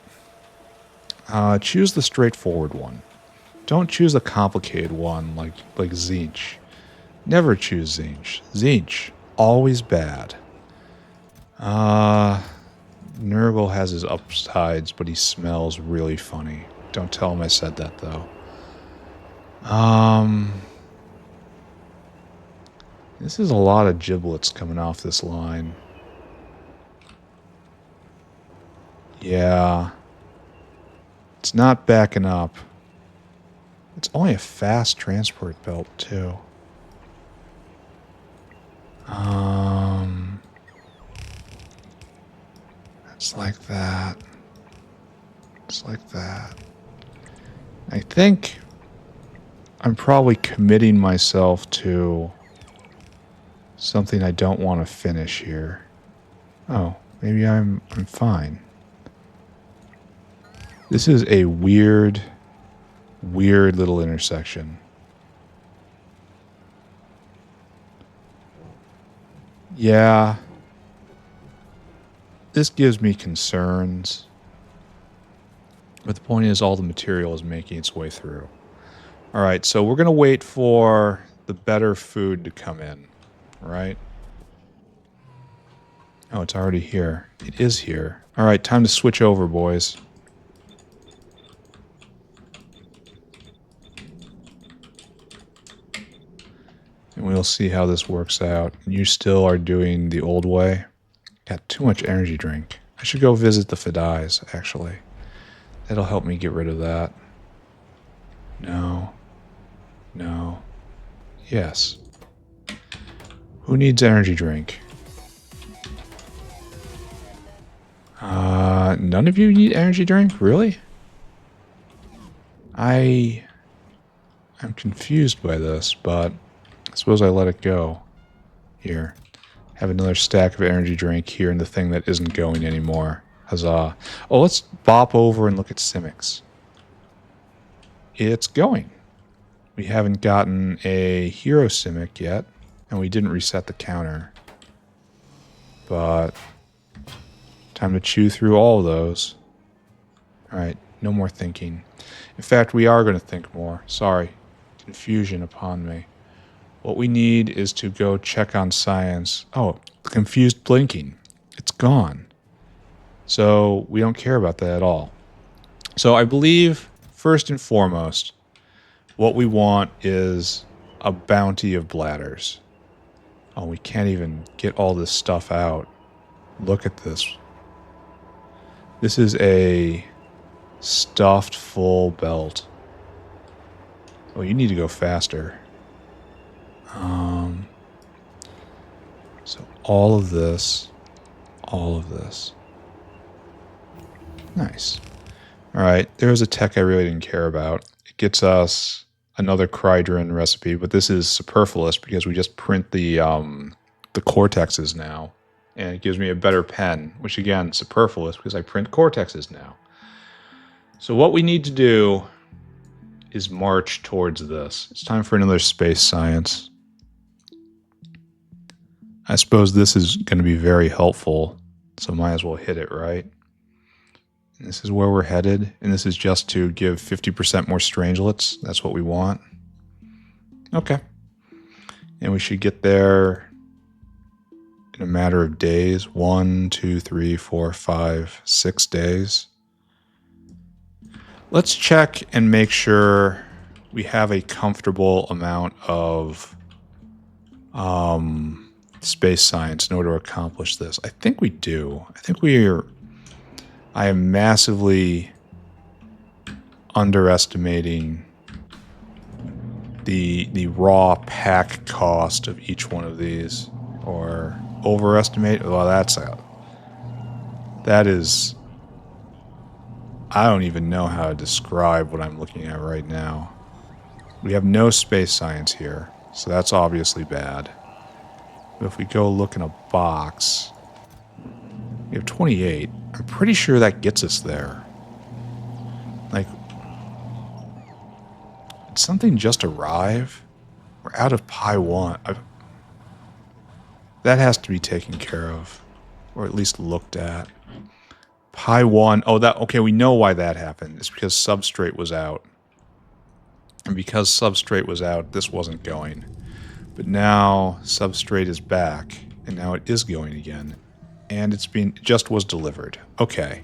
choose the straightforward one. Don't choose a complicated one like Tzeentch. Never choose Tzeentch. Tzeentch, always bad. Nurgle has his upsides, but he smells really funny. Don't tell him I said that, though. This is a lot of giblets coming off this line. Yeah. It's not backing up. It's only a fast transport belt, too. It's like that. It's like that. I think I'm probably committing myself to something I don't want to finish here. Oh, maybe I'm fine. This is a weird little intersection. Yeah. This gives me concerns. But the point is all the material is making its way through. Alright, so we're going to wait for the better food to come in. Right? Oh, it's already here. It is here. Alright, time to switch over, boys. And we'll see how this works out. You still are doing the old way. Got too much energy drink. I should go visit the Fidais, actually. That'll help me get rid of that. No. No. Yes. Who needs energy drink? None of you need energy drink? Really? I'm confused by this, but I suppose I let it go. Here. Have another stack of energy drink here in the thing that isn't going anymore. Huzzah. Oh, let's bop over and look at Simik's. It's going. We haven't gotten a hero Simik yet, and we didn't reset the counter. But time to chew through all of those. Alright, no more thinking. In fact, we are going to think more. Sorry. Confusion upon me. What we need is to go check on science. Oh, the confused blinking. It's gone. So we don't care about that at all. So I believe, first and foremost, what we want is a bounty of bladders. Oh, we can't even get all this stuff out. Look at this. This is a stuffed full belt. Oh, you need to go faster. So all of this. Nice. Alright, there's a tech I really didn't care about. It gets us another Crydron recipe, but this is superfluous because we just print the cortexes now. And it gives me a better pen, which again, superfluous because I print cortexes now. So what we need to do is march towards this. It's time for another space science. I suppose this is going to be very helpful, so might as well hit it, right? And this is where we're headed, and this is just to give 50% more strangelets. That's what we want. Okay. And we should get there in a matter of days. 1, 2, 3, 4, 5, 6 days. Let's check and make sure we have a comfortable amount of space science in order to accomplish this. I think we do. I think I am massively underestimating the raw pack cost of each one of these, or overestimate. Well, that is, I don't even know how to describe what I'm looking at right now. We have no space science here, so that's obviously bad. But if we go look in a box, we have 28. I'm pretty sure that gets us there. Like, did something just arrive? We're out of Pi 1. That has to be taken care of, or at least looked at. Pi 1, oh, okay, we know why that happened. It's because substrate was out. And because substrate was out, this wasn't going. But now substrate is back, and now it is going again. And it just was delivered. Okay.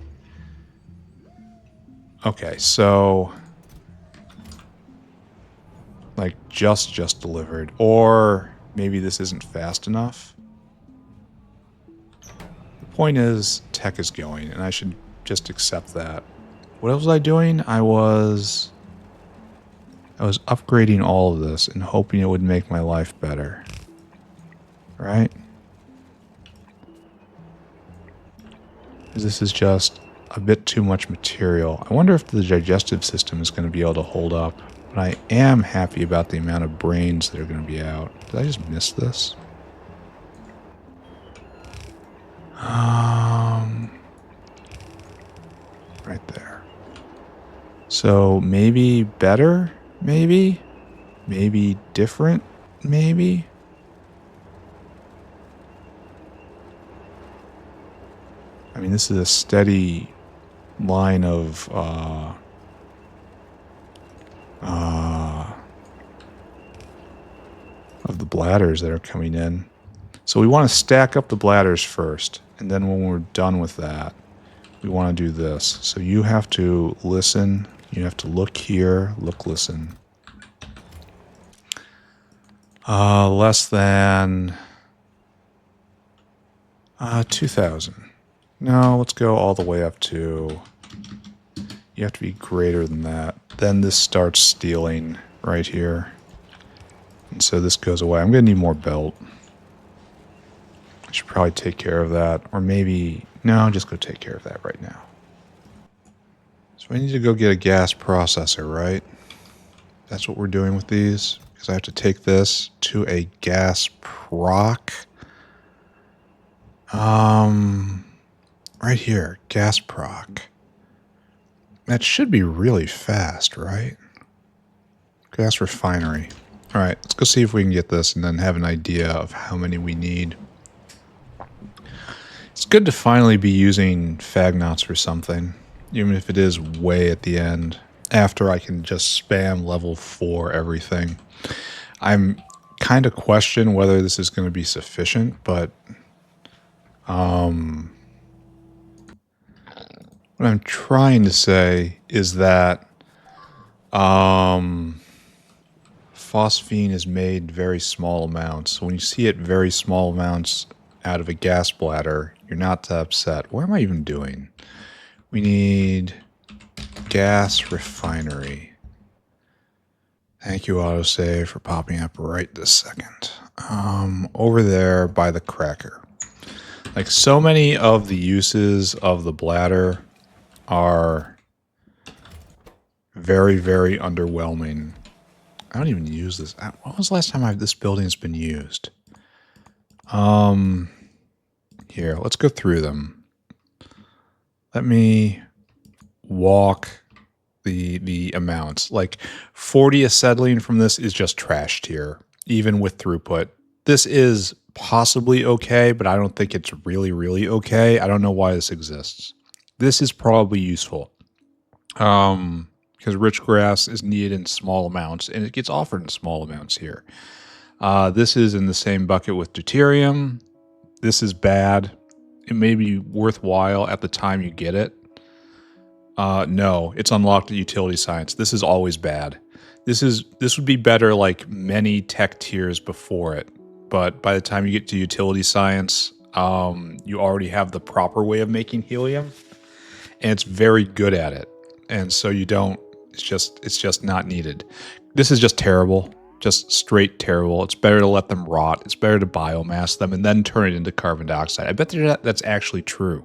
Okay, so like just delivered, or maybe this isn't fast enough. The point is, tech is going, and I should just accept that. What else was I doing? I was upgrading all of this and hoping it would make my life better. Right? This is just a bit too much material. I wonder if the digestive system is going to be able to hold up. But I am happy about the amount of brains that are going to be out. Did I just miss this? Right there. So maybe better? Maybe? Maybe different? Maybe? I mean, this is a steady line of the bladders that are coming in. So we want to stack up the bladders first, and then when we're done with that, we want to do this. So you have to listen, you have to look here, listen. Less than 2,000. No, let's go all the way up to, you have to be greater than that. Then this starts stealing right here. And so this goes away. I'm going to need more belt. I should probably take care of that. Or maybe, no, just go take care of that right now. So I need to go get a gas processor, right? That's what we're doing with these. Because I have to take this to a gas proc. Right here, gas proc. That should be really fast, right? Gas refinery. All right, let's go see if we can get this and then have an idea of how many we need. It's good to finally be using Phagnots for something, even if it is way at the end, after I can just spam level 4 everything. I'm kind of question whether this is going to be sufficient, but what I'm trying to say is that phosphine is made very small amounts. So when you see it very small amounts out of a gas bladder, you're not that upset. What am I even doing? We need gas refinery. Thank you, autosave, for popping up right this second. Over there by the cracker. Like, so many of the uses of the bladder are very, very underwhelming. I don't even use this. When was the last time this building's been used? Here, let's go through them. Let me walk the amounts. Like 40 acetylene from this is just trashed here, even with throughput. This is possibly okay, but I don't think it's really, really okay. I don't know why this exists. This is probably useful. Because rich grass is needed in small amounts, and it gets offered in small amounts here. This is in the same bucket with deuterium. This is bad. It may be worthwhile at the time you get it. No, it's unlocked at utility science. This is always bad. This would be better like many tech tiers before it. But by the time you get to utility science, you already have the proper way of making helium, and it's very good at it. And so you don't. It's just not needed. This is just terrible. Just straight terrible. It's better to let them rot. It's better to biomass them and then turn it into carbon dioxide. I bet that's actually true.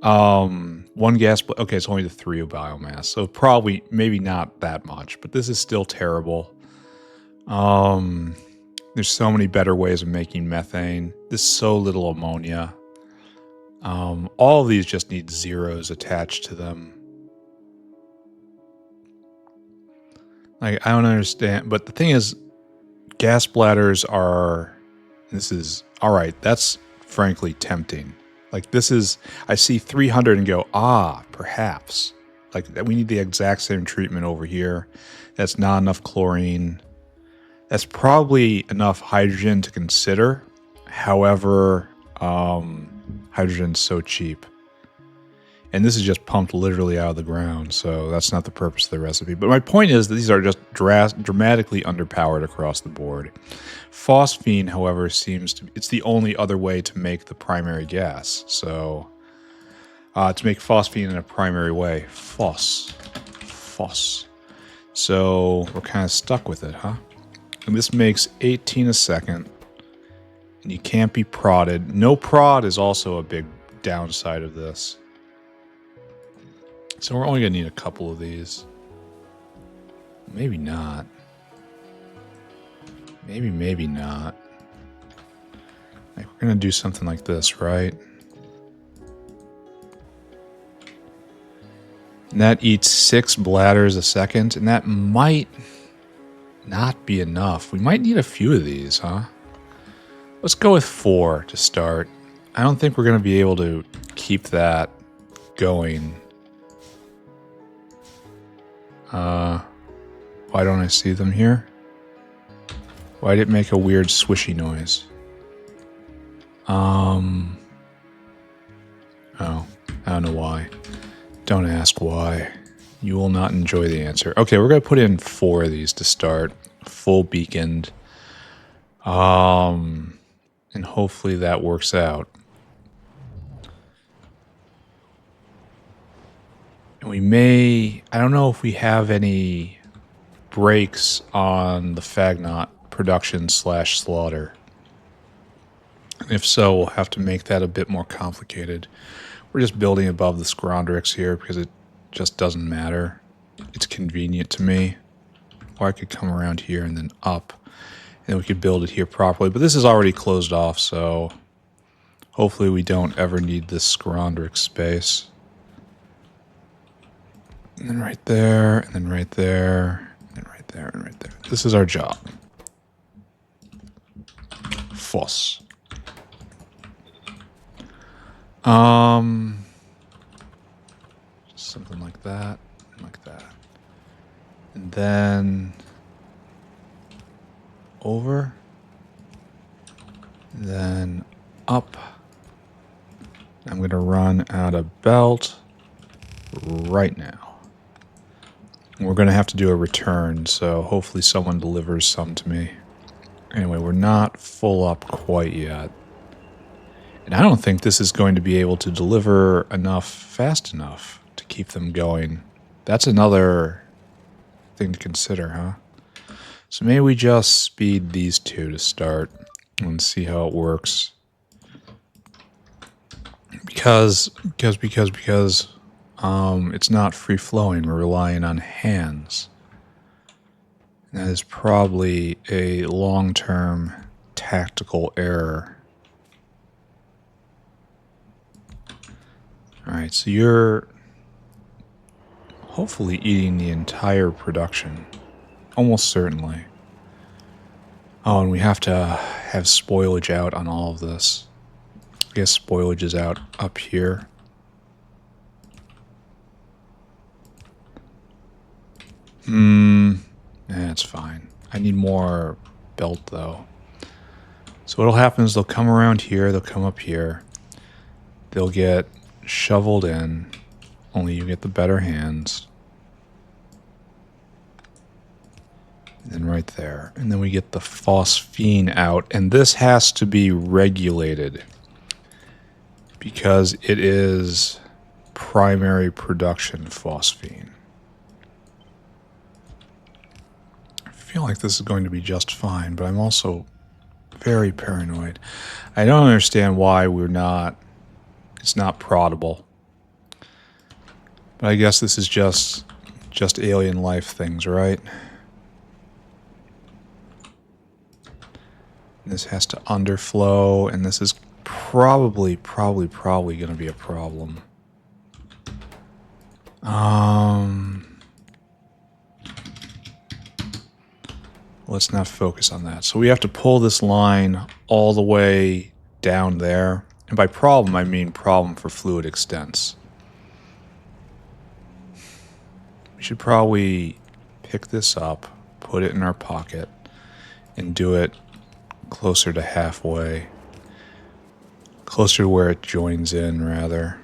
One gas. Okay, it's only the 3 of biomass, so probably maybe not that much. But this is still terrible. There's so many better ways of making methane. There's so little ammonia. All of these just need zeros attached to them. Like, I don't understand. But the thing is, gas bladders are... This is... Alright, that's frankly tempting. Like, this is... I see 300 and go, perhaps. Like, we need the exact same treatment over here. That's not enough chlorine. That's probably enough hydrogen to consider. However, hydrogen's so cheap. And this is just pumped literally out of the ground, so that's not the purpose of the recipe. But my point is that these are just dramatically underpowered across the board. Phosphine, however, seems to... It's the only other way to make the primary gas. So, to make phosphine in a primary way. Phos. So, we're kind of stuck with it, huh? And this makes 18 a second. And you can't be prodded. No prod is also a big downside of this. So we're only going to need a couple of these. Maybe not. Maybe not. Like, we're going to do something like this, right? And that eats 6 bladders a second, and that might not be enough. We might need a few of these, huh? Let's go with 4 to start. I don't think we're going to be able to keep that going. Why don't I see them here? Why did it make a weird swishy noise? Oh, I don't know why. Don't ask why. You will not enjoy the answer. Okay, we're going to put in 4 of these to start. Full beaconed. And hopefully that works out. And we may... I don't know if we have any brakes on the Phagnot production / slaughter. And if so, we'll have to make that a bit more complicated. We're just building above the Scrondrix here because it just doesn't matter. It's convenient to me. Or I could come around here and then up. And we could build it here properly. But this is already closed off, so hopefully we don't ever need this Scrondrix space. And then right there, and then right there, and then right there, and right there. This is our job. Phos. Something like that, like that. And then over, then up. I'm going to run out of belt right now. We're going to have to do a return, so hopefully someone delivers some to me. Anyway, we're not full up quite yet. And I don't think this is going to be able to deliver enough fast enough to keep them going. That's another thing to consider, huh? So maybe we just speed these 2 to start and see how it works. Because it's not free-flowing. We're relying on hands. And that is probably a long-term tactical error. Alright, so you're hopefully eating the entire production. Almost certainly. Oh, and we have to have spoilage out on all of this. I guess spoilage is out up here. That's fine. I need more belt, though. So what'll happen is they'll come around here, they'll come up here. They'll get shoveled in. Only you get the better hands. And then right there. And then we get the phosphine out. And this has to be regulated because it is primary production phosphine. I feel like this is going to be just fine, but I'm also very paranoid. I don't understand why it's not proddable. But I guess this is just alien life things, right? This has to underflow, and this is probably going to be a problem. Let's not focus on that. So we have to pull this line all the way down there. And by problem, I mean problem for fluid extents. We should probably pick this up, put it in our pocket, and do it closer to halfway. Closer to where it joins in, rather.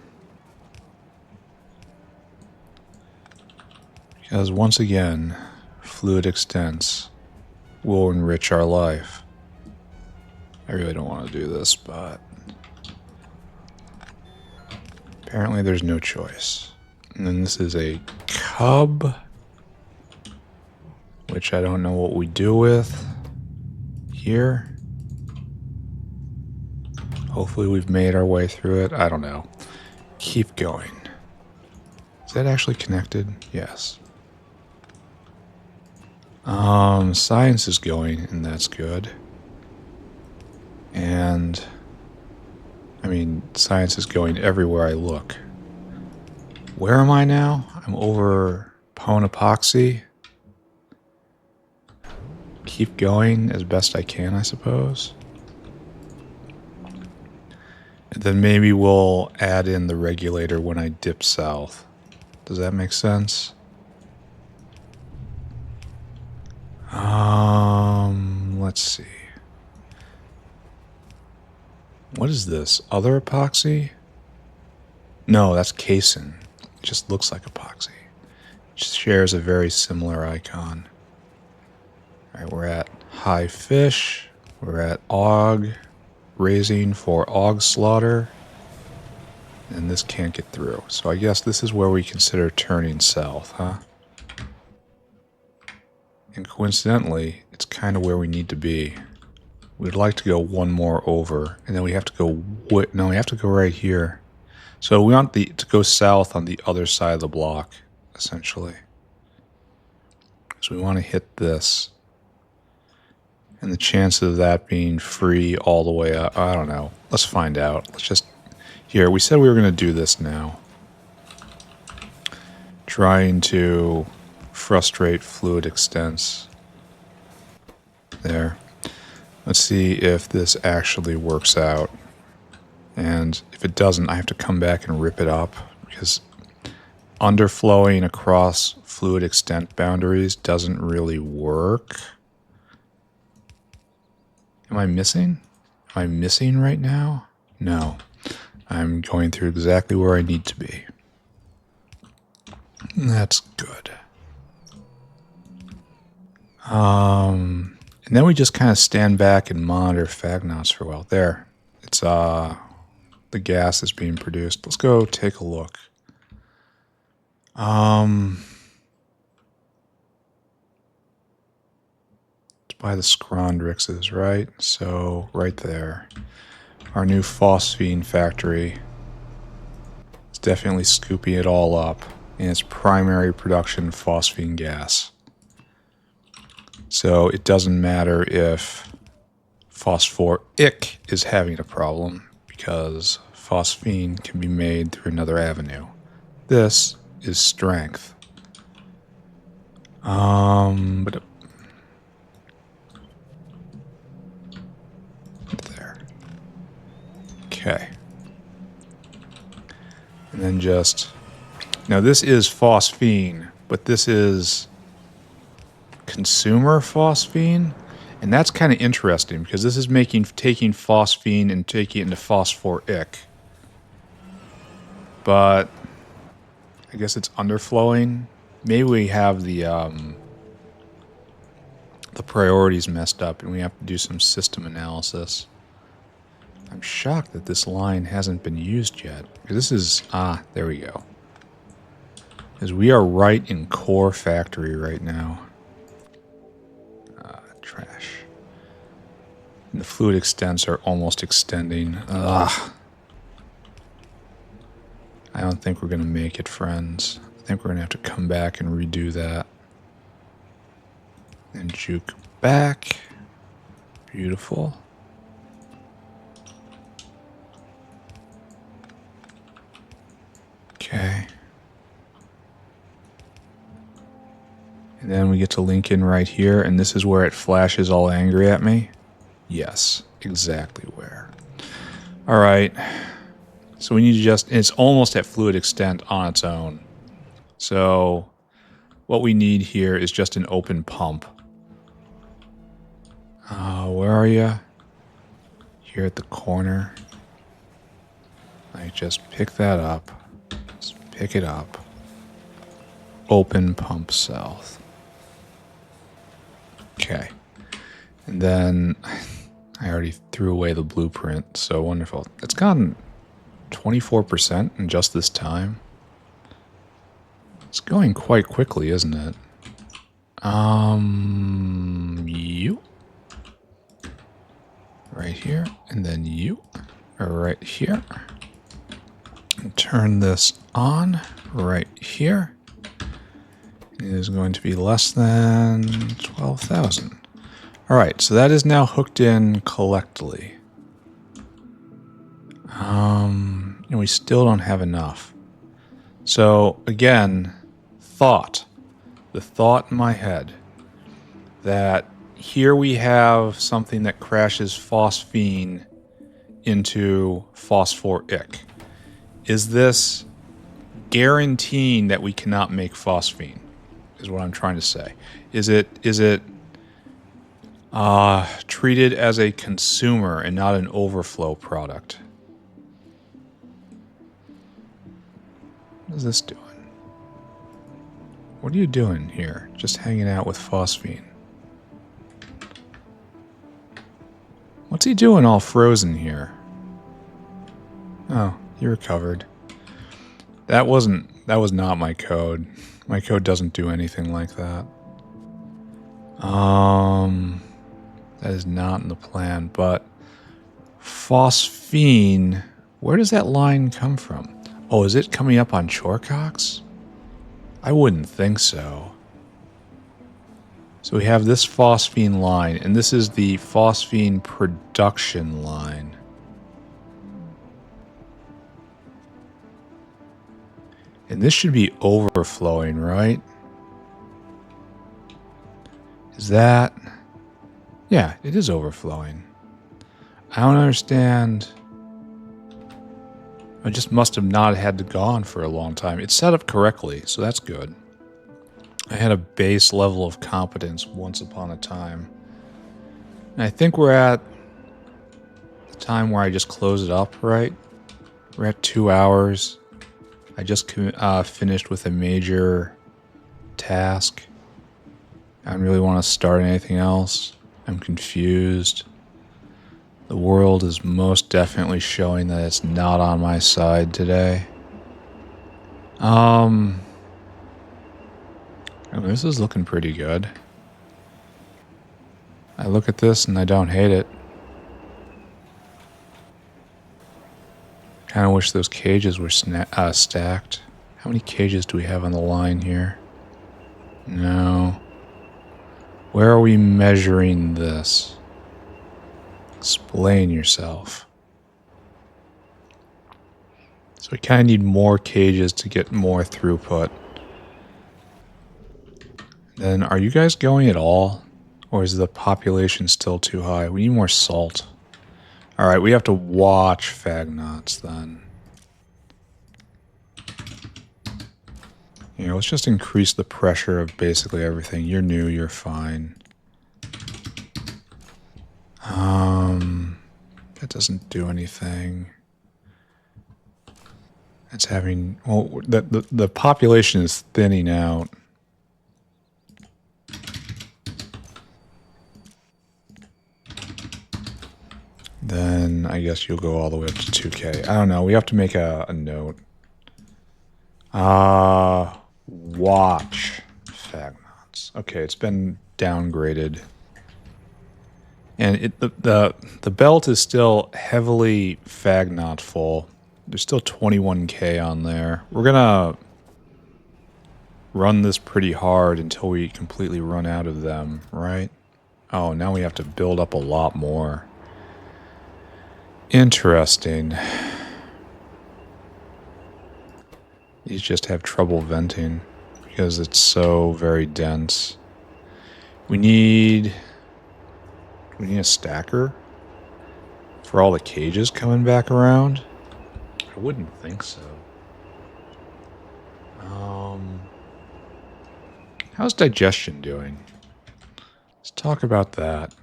Because once again, fluid extents will enrich our life. I really don't want to do this, but apparently there's no choice. And then this is a cub, which I don't know what we do with here. Hopefully we've made our way through it. I don't know. Keep going. Is that actually connected? Yes. Science is going, and that's good. And, I mean, science is going everywhere I look. Where am I now? I'm over Pone Epoxy. Keep going as best I can, I suppose. And then maybe we'll add in the regulator when I dip south. Does that make sense? Let's see. What is this? Other epoxy? No, that's casein. It just looks like epoxy. It just shares a very similar icon. Alright, we're at high fish. We're at og. Raising for og slaughter. And this can't get through. So I guess this is where we consider turning south, huh? And coincidentally, it's kind of where we need to be. We'd like to go one more over, and then we have to go... No, we have to go right here. So we want to go south on the other side of the block, essentially. So we want to hit this. And the chances of that being free all the way up, I don't know. Let's find out. Let's just... Here, we said we were going to do this now. Trying to frustrate fluid extents. There. Let's see if this actually works out. And if it doesn't, I have to come back and rip it up, because underflowing across fluid extent boundaries doesn't really work. Am I missing? Am I missing right now? No. I'm going through exactly where I need to be. That's good. And then we just kind of stand back and monitor Phagnots for a while. There. It's, the gas is being produced. Let's go take a look. It's by the Scrondrixes, right? So, right there. Our new Phosphine factory. It's definitely scooping it all up in its primary production phosphine gas. So it doesn't matter if phosphoric is having a problem, because phosphine can be made through another avenue. This is strength. But there. Okay. And then just... Now this is phosphine, but this is consumer phosphine, and that's kind of interesting because this is taking phosphine and taking it into phosphoric. But I guess it's underflowing. Maybe we have the priorities messed up and we have to do some system analysis. I'm shocked that this line hasn't been used yet. This is... there we go. Because we are right in core factory right now. Trash. And the fluid extents are almost extending. Ugh. I don't think we're going to make it, friends. I think we're going to have to come back and redo that. And juke back. Beautiful. Okay. And then we get to link in right here, and this is where it flashes all angry at me. Yes, exactly where. All right. So we need to just... It's almost at fluid extent on its own. So what we need here is just an open pump. Where are you? Here at the corner. I just pick that up. Just pick it up. Open pump south. Okay. And then I already threw away the blueprint, so wonderful. It's gone 24% in just this time. It's going quite quickly, isn't it? You. Right here, and then you are right here. And turn this on right here. It is going to be less than 12,000. All right, so that is now hooked in collectively. And we still don't have enough. So again, the thought in my head that here we have something that crashes phosphine into phosphoric. Is this guaranteeing that we cannot make phosphine? Is what I'm trying to say. Is it treated as a consumer and not an overflow product? What is this doing? What are you doing here? Just hanging out with phosphine. What's he doing all frozen here? Oh, he recovered. That was not my code. My code doesn't do anything like that. That is not in the plan, but phosphine, where does that line come from? Oh, is it coming up on Chorecox? I wouldn't think so. So we have this phosphine line, and this is the phosphine production line. And this should be overflowing, right? Is that... Yeah, it is overflowing. I don't understand. I just must have not had to go on for a long time. It's set up correctly, so that's good. I had a base level of competence once upon a time. And I think we're at the time where I just close it up, right? We're at 2 hours. I just finished with a major task. I don't really want to start anything else. I'm confused. The world is most definitely showing that it's not on my side today. This is looking pretty good. I look at this and I don't hate it. Kind of wish those cages were stacked. How many cages do we have on the line here? No. Where are we measuring this? Explain yourself. So we kind of need more cages to get more throughput. Then, are you guys going at all? Or is the population still too high? We need more salt. Alright, we have to watch Phagnots then. You know, let's just increase the pressure of basically everything. You're new, you're fine. That doesn't do anything. It's having, well, the population is thinning out. Then I guess you'll go all the way up to 2K. I don't know. We have to make a note. Watch Phagnots. Okay, it's been downgraded. And the belt is still heavily Phagnot full. There's still 21K on there. We're gonna run this pretty hard until we completely run out of them, right? Oh, now we have to build up a lot more. Interesting. These just have trouble venting because it's so very dense. We need a stacker for all the cages coming back around. I wouldn't think so. How's digestion doing? Let's talk about that.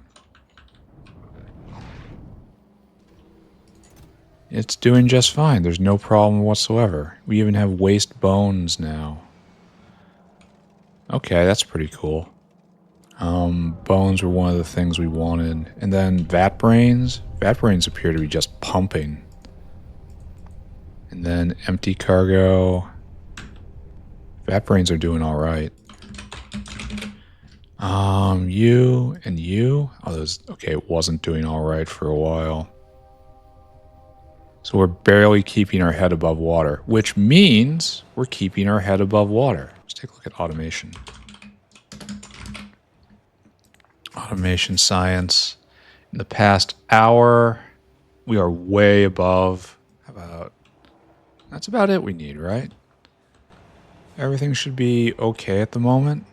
It's doing just fine. There's no problem whatsoever. We even have waste bones now. Okay, that's pretty cool. Bones were one of the things we wanted. And then vat brains. Vat brains appear to be just pumping. And then empty cargo. Vat brains are doing all right. You and you. Oh, those. Okay, it wasn't doing all right for a while. So we're barely keeping our head above water, which means we're keeping our head above water. Let's take a look at automation. Automation science. In the past hour, we are way above. That's about it we need, right? Everything should be okay at the moment.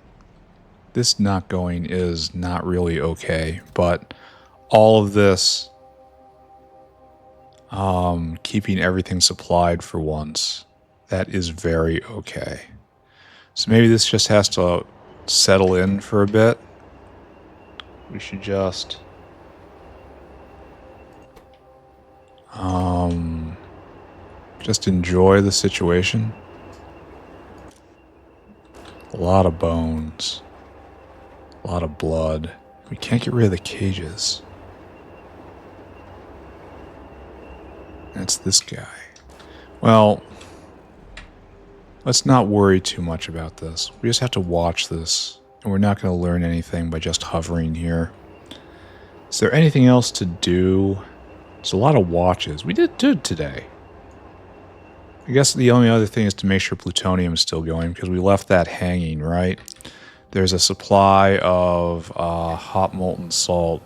This not going is not really okay, but all of this, keeping everything supplied for once, that is very okay. So maybe this just has to settle in for a bit. We should just enjoy the situation. A lot of bones. A lot of blood. We can't get rid of the cages. That's this guy. Well, let's not worry too much about this. We just have to watch this. And we're not going to learn anything by just hovering here. Is there anything else to do? There's a lot of watches. We did good today. I guess the only other thing is to make sure plutonium is still going because we left that hanging, right? There's a supply of hot molten salt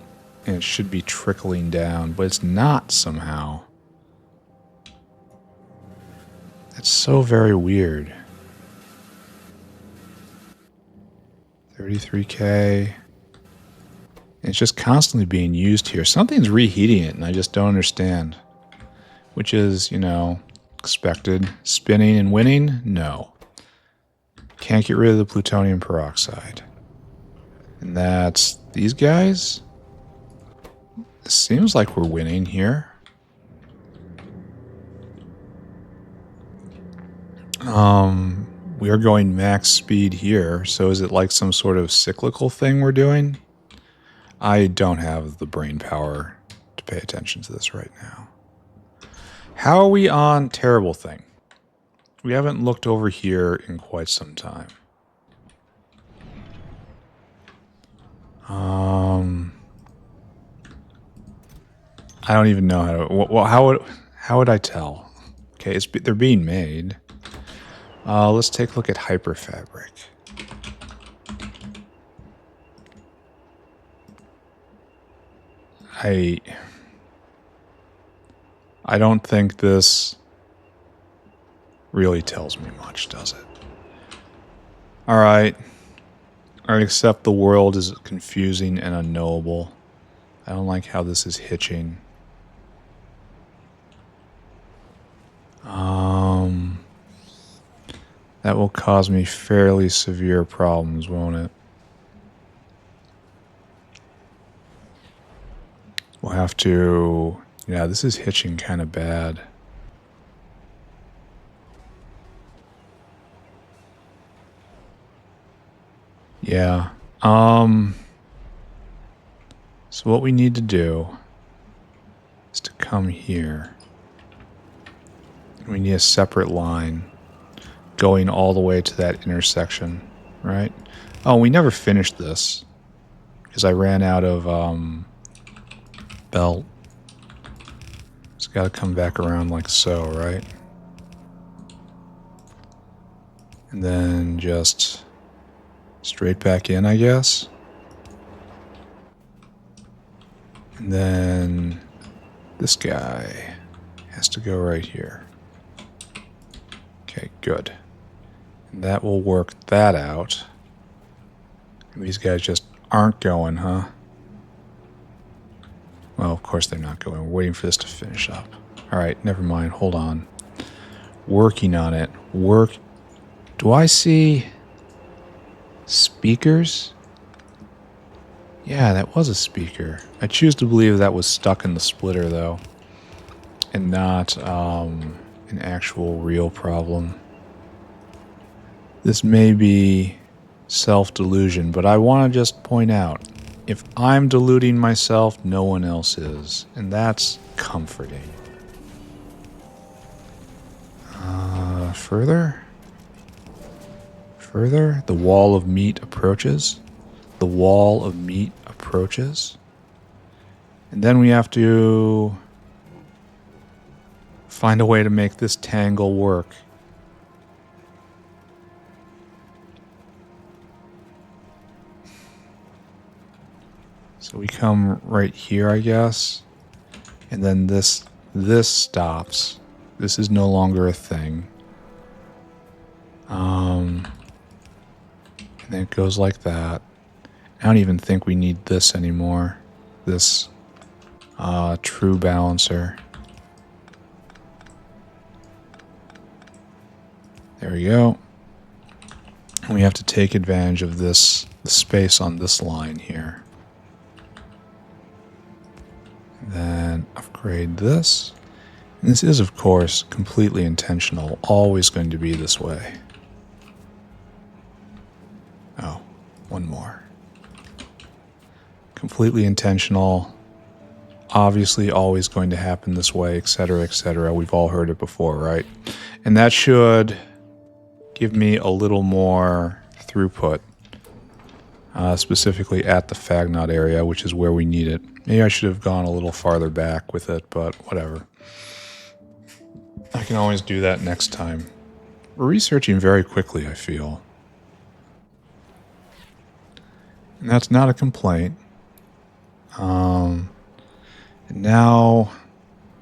and it should be trickling down, but it's not somehow. That's so very weird. 33K. It's just constantly being used here. Something's reheating it, and I just don't understand. Which is, you know, expected. Spinning and winning? No. Can't get rid of the plutonium peroxide. And that's these guys? It seems like we're winning here. We are going max speed here, so is it like some sort of cyclical thing we're doing? I don't have the brain power to pay attention to this right now. How are we on terrible thing? We haven't looked over here in quite some time. I don't even know how to. Well, how would I tell? Okay, they're being made. Let's take a look at hyperfabric. I don't think this really tells me much, does it? Alright. I accept the world is confusing and unknowable. I don't like how this is hitching. That will cause me fairly severe problems, won't it? We'll have to... Yeah, this is hitching kind of bad. Yeah. So what we need to do is to come here. We need a separate line going all the way to that intersection, right? Oh, we never finished this because I ran out of belt. It's got to come back around like so, right? And then just straight back in, I guess. And then this guy has to go right here. Okay, good. And that will work that out. And these guys just aren't going, huh? Well, of course they're not going. We're waiting for this to finish up. Alright, never mind. Hold on. Working on it. Do I see speakers? Yeah, that was a speaker. I choose to believe that was stuck in the splitter, though. And not an actual real problem. This may be self-delusion, but I want to just point out, if I'm deluding myself, no one else is. And that's comforting. Further? Further? The wall of meat approaches. The wall of meat approaches. And then we have to find a way to make this tangle work. So we come right here, I guess. And then this stops. This is no longer a thing. And then it goes like that. I don't even think we need this anymore. This true balancer. There we go. And we have to take advantage of the space on this line here. Then upgrade this. And this is, of course, completely intentional. Always going to be this way. Oh, one more. Completely intentional. Obviously always going to happen this way, etc., etc. We've all heard it before, right? And that should give me a little more throughput. Specifically at the Phagnot area, which is where we need it. Maybe I should have gone a little farther back with it, but whatever. I can always do that next time. We're researching very quickly, I feel. And that's not a complaint. And now,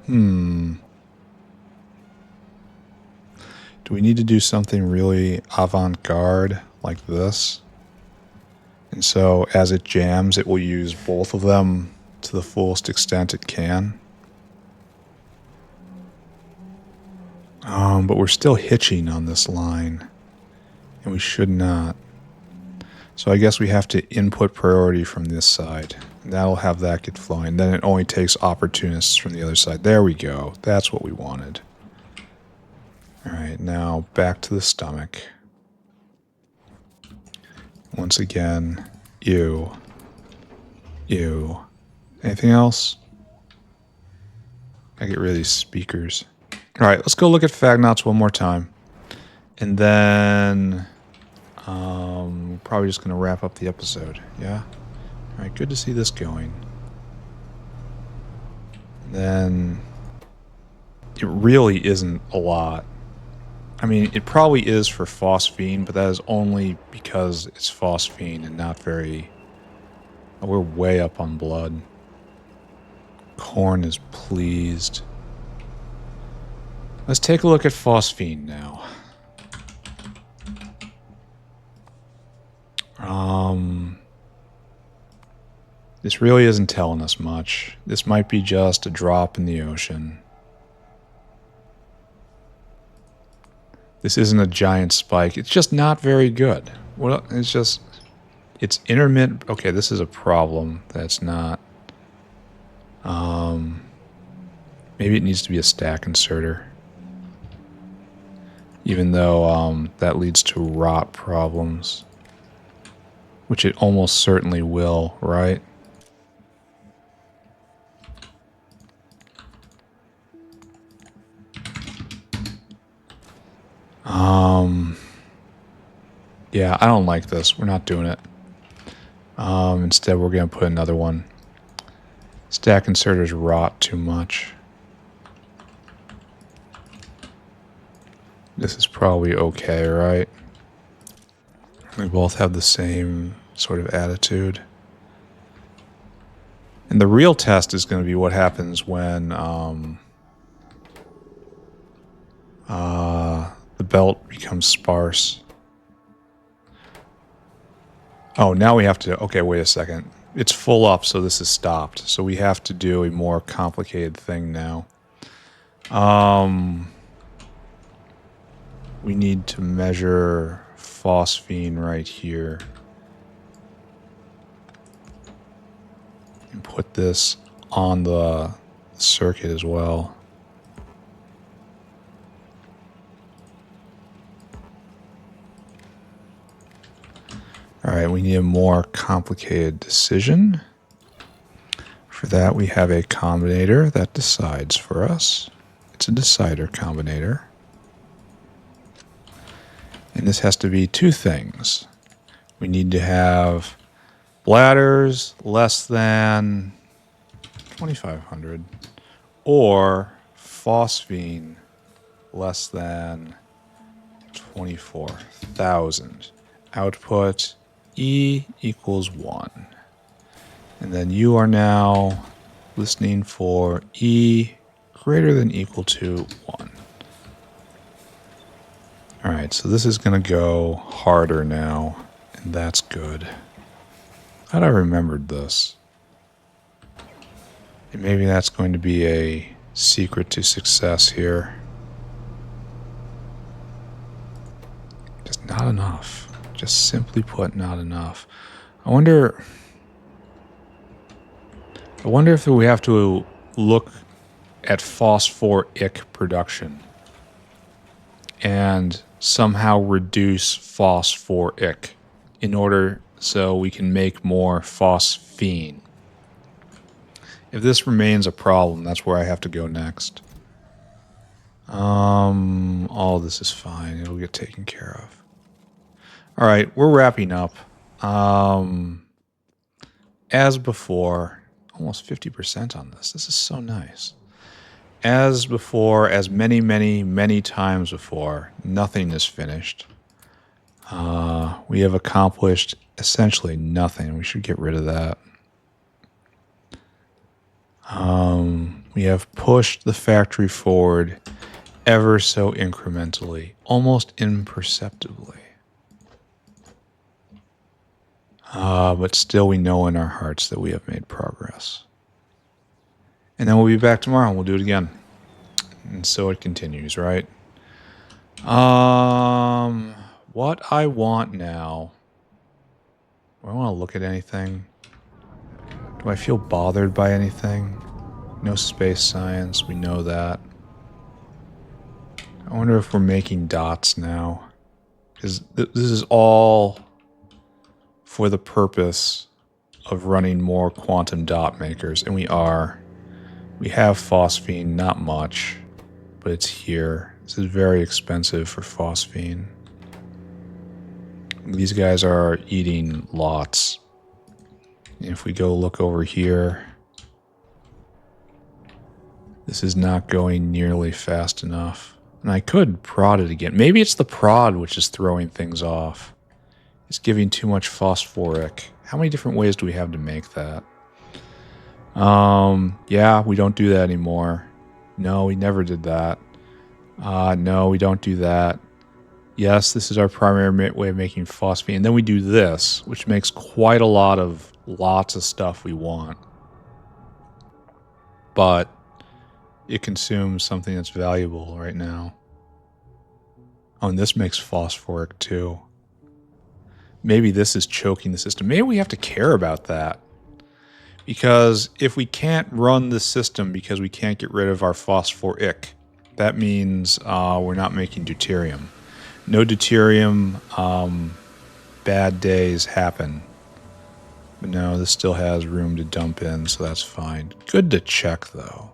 do we need to do something really avant-garde like this? And so as it jams, it will use both of them to the fullest extent it can. But we're still hitching on this line, and we should not. So I guess we have to input priority from this side. And that'll have that get flowing. Then it only takes opportunists from the other side. There we go. That's what we wanted. Alright, now back to the stomach. Once again, you. Anything else? I get rid of these speakers. Alright, let's go look at Phagnots one more time. And then we're probably just going to wrap up the episode. Yeah? Alright, good to see this going. And then it really isn't a lot. I mean, it probably is for Phosphine, but that is only because it's Phosphine and not very... Oh, we're way up on blood. Corn is pleased. Let's take a look at Phosphine now. This really isn't telling us much. This might be just a drop in the ocean. This isn't a giant spike. It's just not very good. Well, it's just... It's intermittent. Okay, this is a problem. That's not... maybe it needs to be a stack inserter. Even though that leads to rot problems. which it almost certainly will, right? Yeah, I don't like this. We're not doing it. Instead, we're going to put another one. Stack inserters rot too much. This is probably okay, right? We both have the same sort of attitude. And the real test is going to be what happens when the belt becomes sparse. Oh, now we have to... Okay, wait a second. It's full up, so this is stopped. So we have to do a more complicated thing now. We need to measure phosphine right here. And put this on the circuit as well. Alright, we need a more complicated decision. For that, we have a combinator that decides for us. It's a decider combinator. And this has to be two things. We need to have bladders less than 2,500 or phosphine less than 24,000. Output E equals 1. And then you are now listening for E greater than equal to 1. Alright, so this is going to go harder now, and that's good. Thought I remembered this. And maybe that's going to be a secret to success here. Just not enough. Just simply put, not enough. I wonder if we have to look at phosphoric production and somehow reduce phosphoric in order so we can make more phosphine. If this remains a problem, that's where I have to go next. All this is fine. It'll get taken care of. All right, we're wrapping up. As before, almost 50% on this. This is so nice. As before, as many, many, many times before, nothing is finished. We have accomplished essentially nothing. We should get rid of that. We have pushed the factory forward ever so incrementally, almost imperceptibly. But still we know in our hearts that we have made progress. And then we'll be back tomorrow and we'll do it again. And so it continues, right? What I want now... Do I want to look at anything? Do I feel bothered by anything? No space science, we know that. I wonder if we're making dots now. Because this is all for the purpose of running more quantum dot makers, and we are. We have phosphine, not much, but it's here. This is very expensive for phosphine. These guys are eating lots. And if we go look over here, this is not going nearly fast enough. And I could prod it again. Maybe it's the prod which is throwing things off. It's giving too much phosphoric. How many different ways do we have to make that? Yeah, we don't do that anymore. No, we never did that. No, we don't do that. Yes, this is our primary way of making phosphine. And then we do this, which makes quite a lot of lots of stuff we want. But it consumes something that's valuable right now. Oh, and this makes phosphoric too. Maybe this is choking the system. Maybe we have to care about that. Because if we can't run the system because we can't get rid of our phosphoric, that means we're not making deuterium. No deuterium, bad days happen. But no, this still has room to dump in, so that's fine. Good to check, though.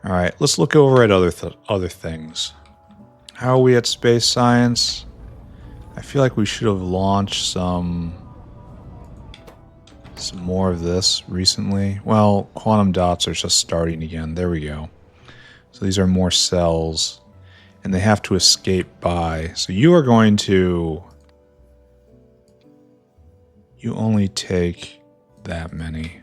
All right, let's look over at other things. How are we at space science? I feel like we should have launched some more of this recently. Well, quantum dots are just starting again. There we go. So these are more cells, and they have to escape by. So you are going to... You only take that many.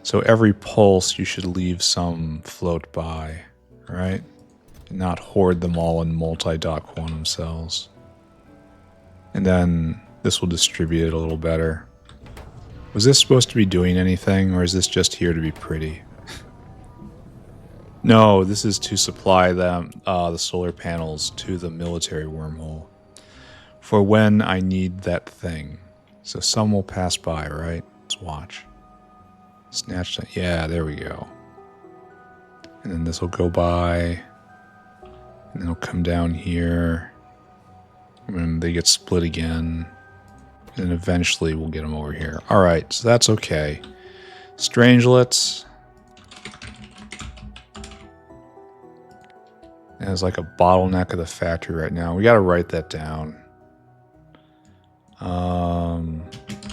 So every pulse you should leave some float by, right? And not hoard them all in multi-dot quantum cells. And then this will distribute it a little better. Was this supposed to be doing anything, or is this just here to be pretty? No, this is to supply them the solar panels to the military wormhole for when I need that thing. So some will pass by, right? Let's watch. Snatch that. Yeah, there we go. And then this will go by, and then it'll come down here, and then they get split again. And eventually we'll get them over here. Alright, so that's okay. Strangelets. And it's like a bottleneck of the factory right now. We gotta write that down.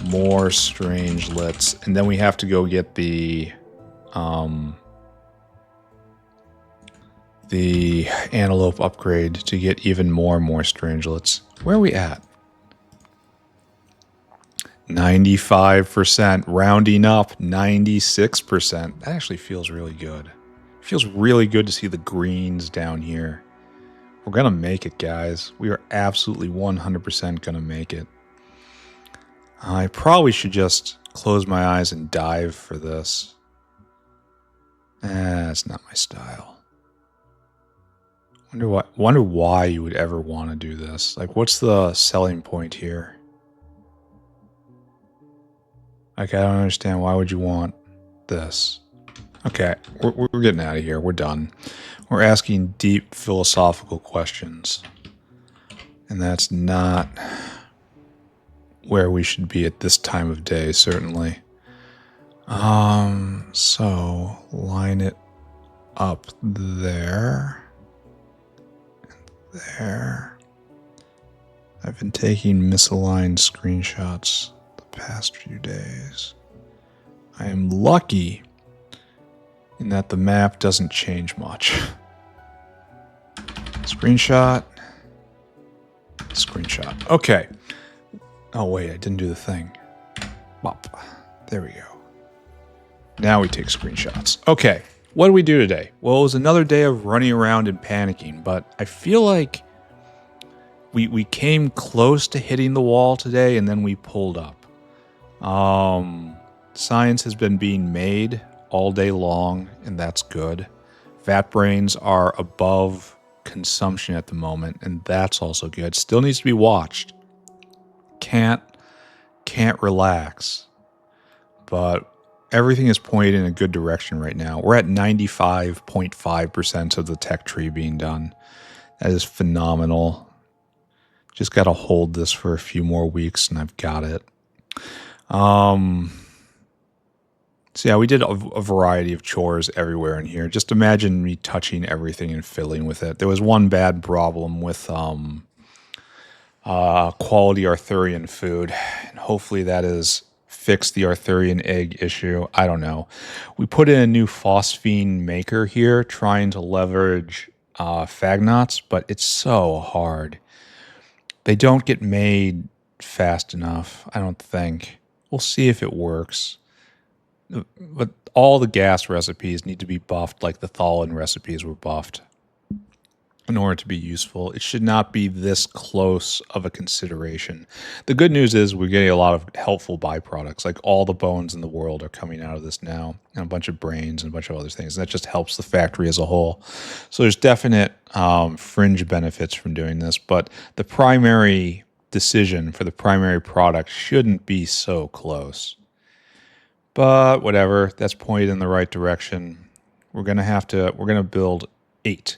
More strangelets. And then we have to go get the antelope upgrade to get even more and more strangelets. Where are we at? 95%, rounding up 96%. That actually feels really good. It feels really good to see the greens down here. We're going to make it, guys. We are absolutely 100% going to make it. I probably should just close my eyes and dive for this. That's not my style. Wonder why you would ever want to do this. Like, what's the selling point here? Like, I don't understand. Why would you want this? Okay, we're getting out of here. We're done. We're asking deep philosophical questions. And that's not where we should be at this time of day, certainly. So line it up there. And there. I've been taking misaligned screenshots the past few days. I am lucky in that the map doesn't change much. Screenshot. Screenshot. Okay. Oh, wait, I didn't do the thing. Bop. There we go. Now we take screenshots. Okay, what do we do today? Well, it was another day of running around and panicking, but I feel like we came close to hitting the wall today, and then we pulled up. Science has been being made all day long, and that's good. Vat brains are above consumption at the moment, and that's also good. Still needs to be watched. Can't relax. But everything is pointed in a good direction right now. We're at 95.5% of the tech tree being done. That is phenomenal. Just got to hold this for a few more weeks, and I've got it. So yeah, we did a variety of chores everywhere in here. Just imagine me touching everything and fiddling with it. There was one bad problem with quality Arthurian food, and hopefully that is fixed the Arthurian egg issue. I don't know. We put in a new Phosphine maker here, trying to leverage Phagnots, but it's so hard. They don't get made fast enough, I don't think. We'll see if it works. But all the gas recipes need to be buffed like the Thalin recipes were buffed in order to be useful. It should not be this close of a consideration. The good news is we're getting a lot of helpful byproducts. Like all the bones in the world are coming out of this now, and a bunch of brains and a bunch of other things. And that just helps the factory as a whole. So there's definite fringe benefits from doing this, but the primary decision for the primary product shouldn't be so close. But whatever, that's pointed in the right direction. We're going to build 8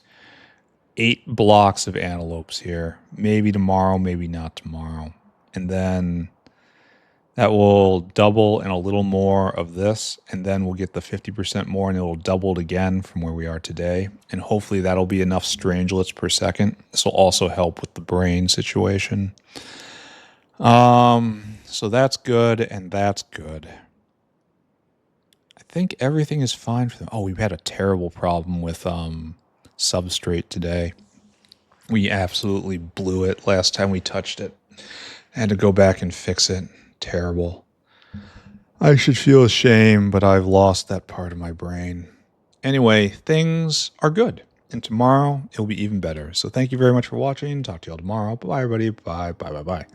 blocks of antelopes here. Maybe tomorrow, maybe not tomorrow. And then That will double and a little more of this, and then we'll get the 50% more, and it'll double it again from where we are today. And hopefully that'll be enough strangelets per second. This will also help with the brain situation. So that's good, and that's good. I think everything is fine for them. Oh, we've had a terrible problem with substrate today. We absolutely blew it last time we touched it. I had to go back and fix it. Terrible. I should feel ashamed, but I've lost that part of my brain. Anyway, things are good. And tomorrow, it'll be even better. So thank you very much for watching. Talk to y'all tomorrow. Bye, everybody. Bye, bye, bye, bye.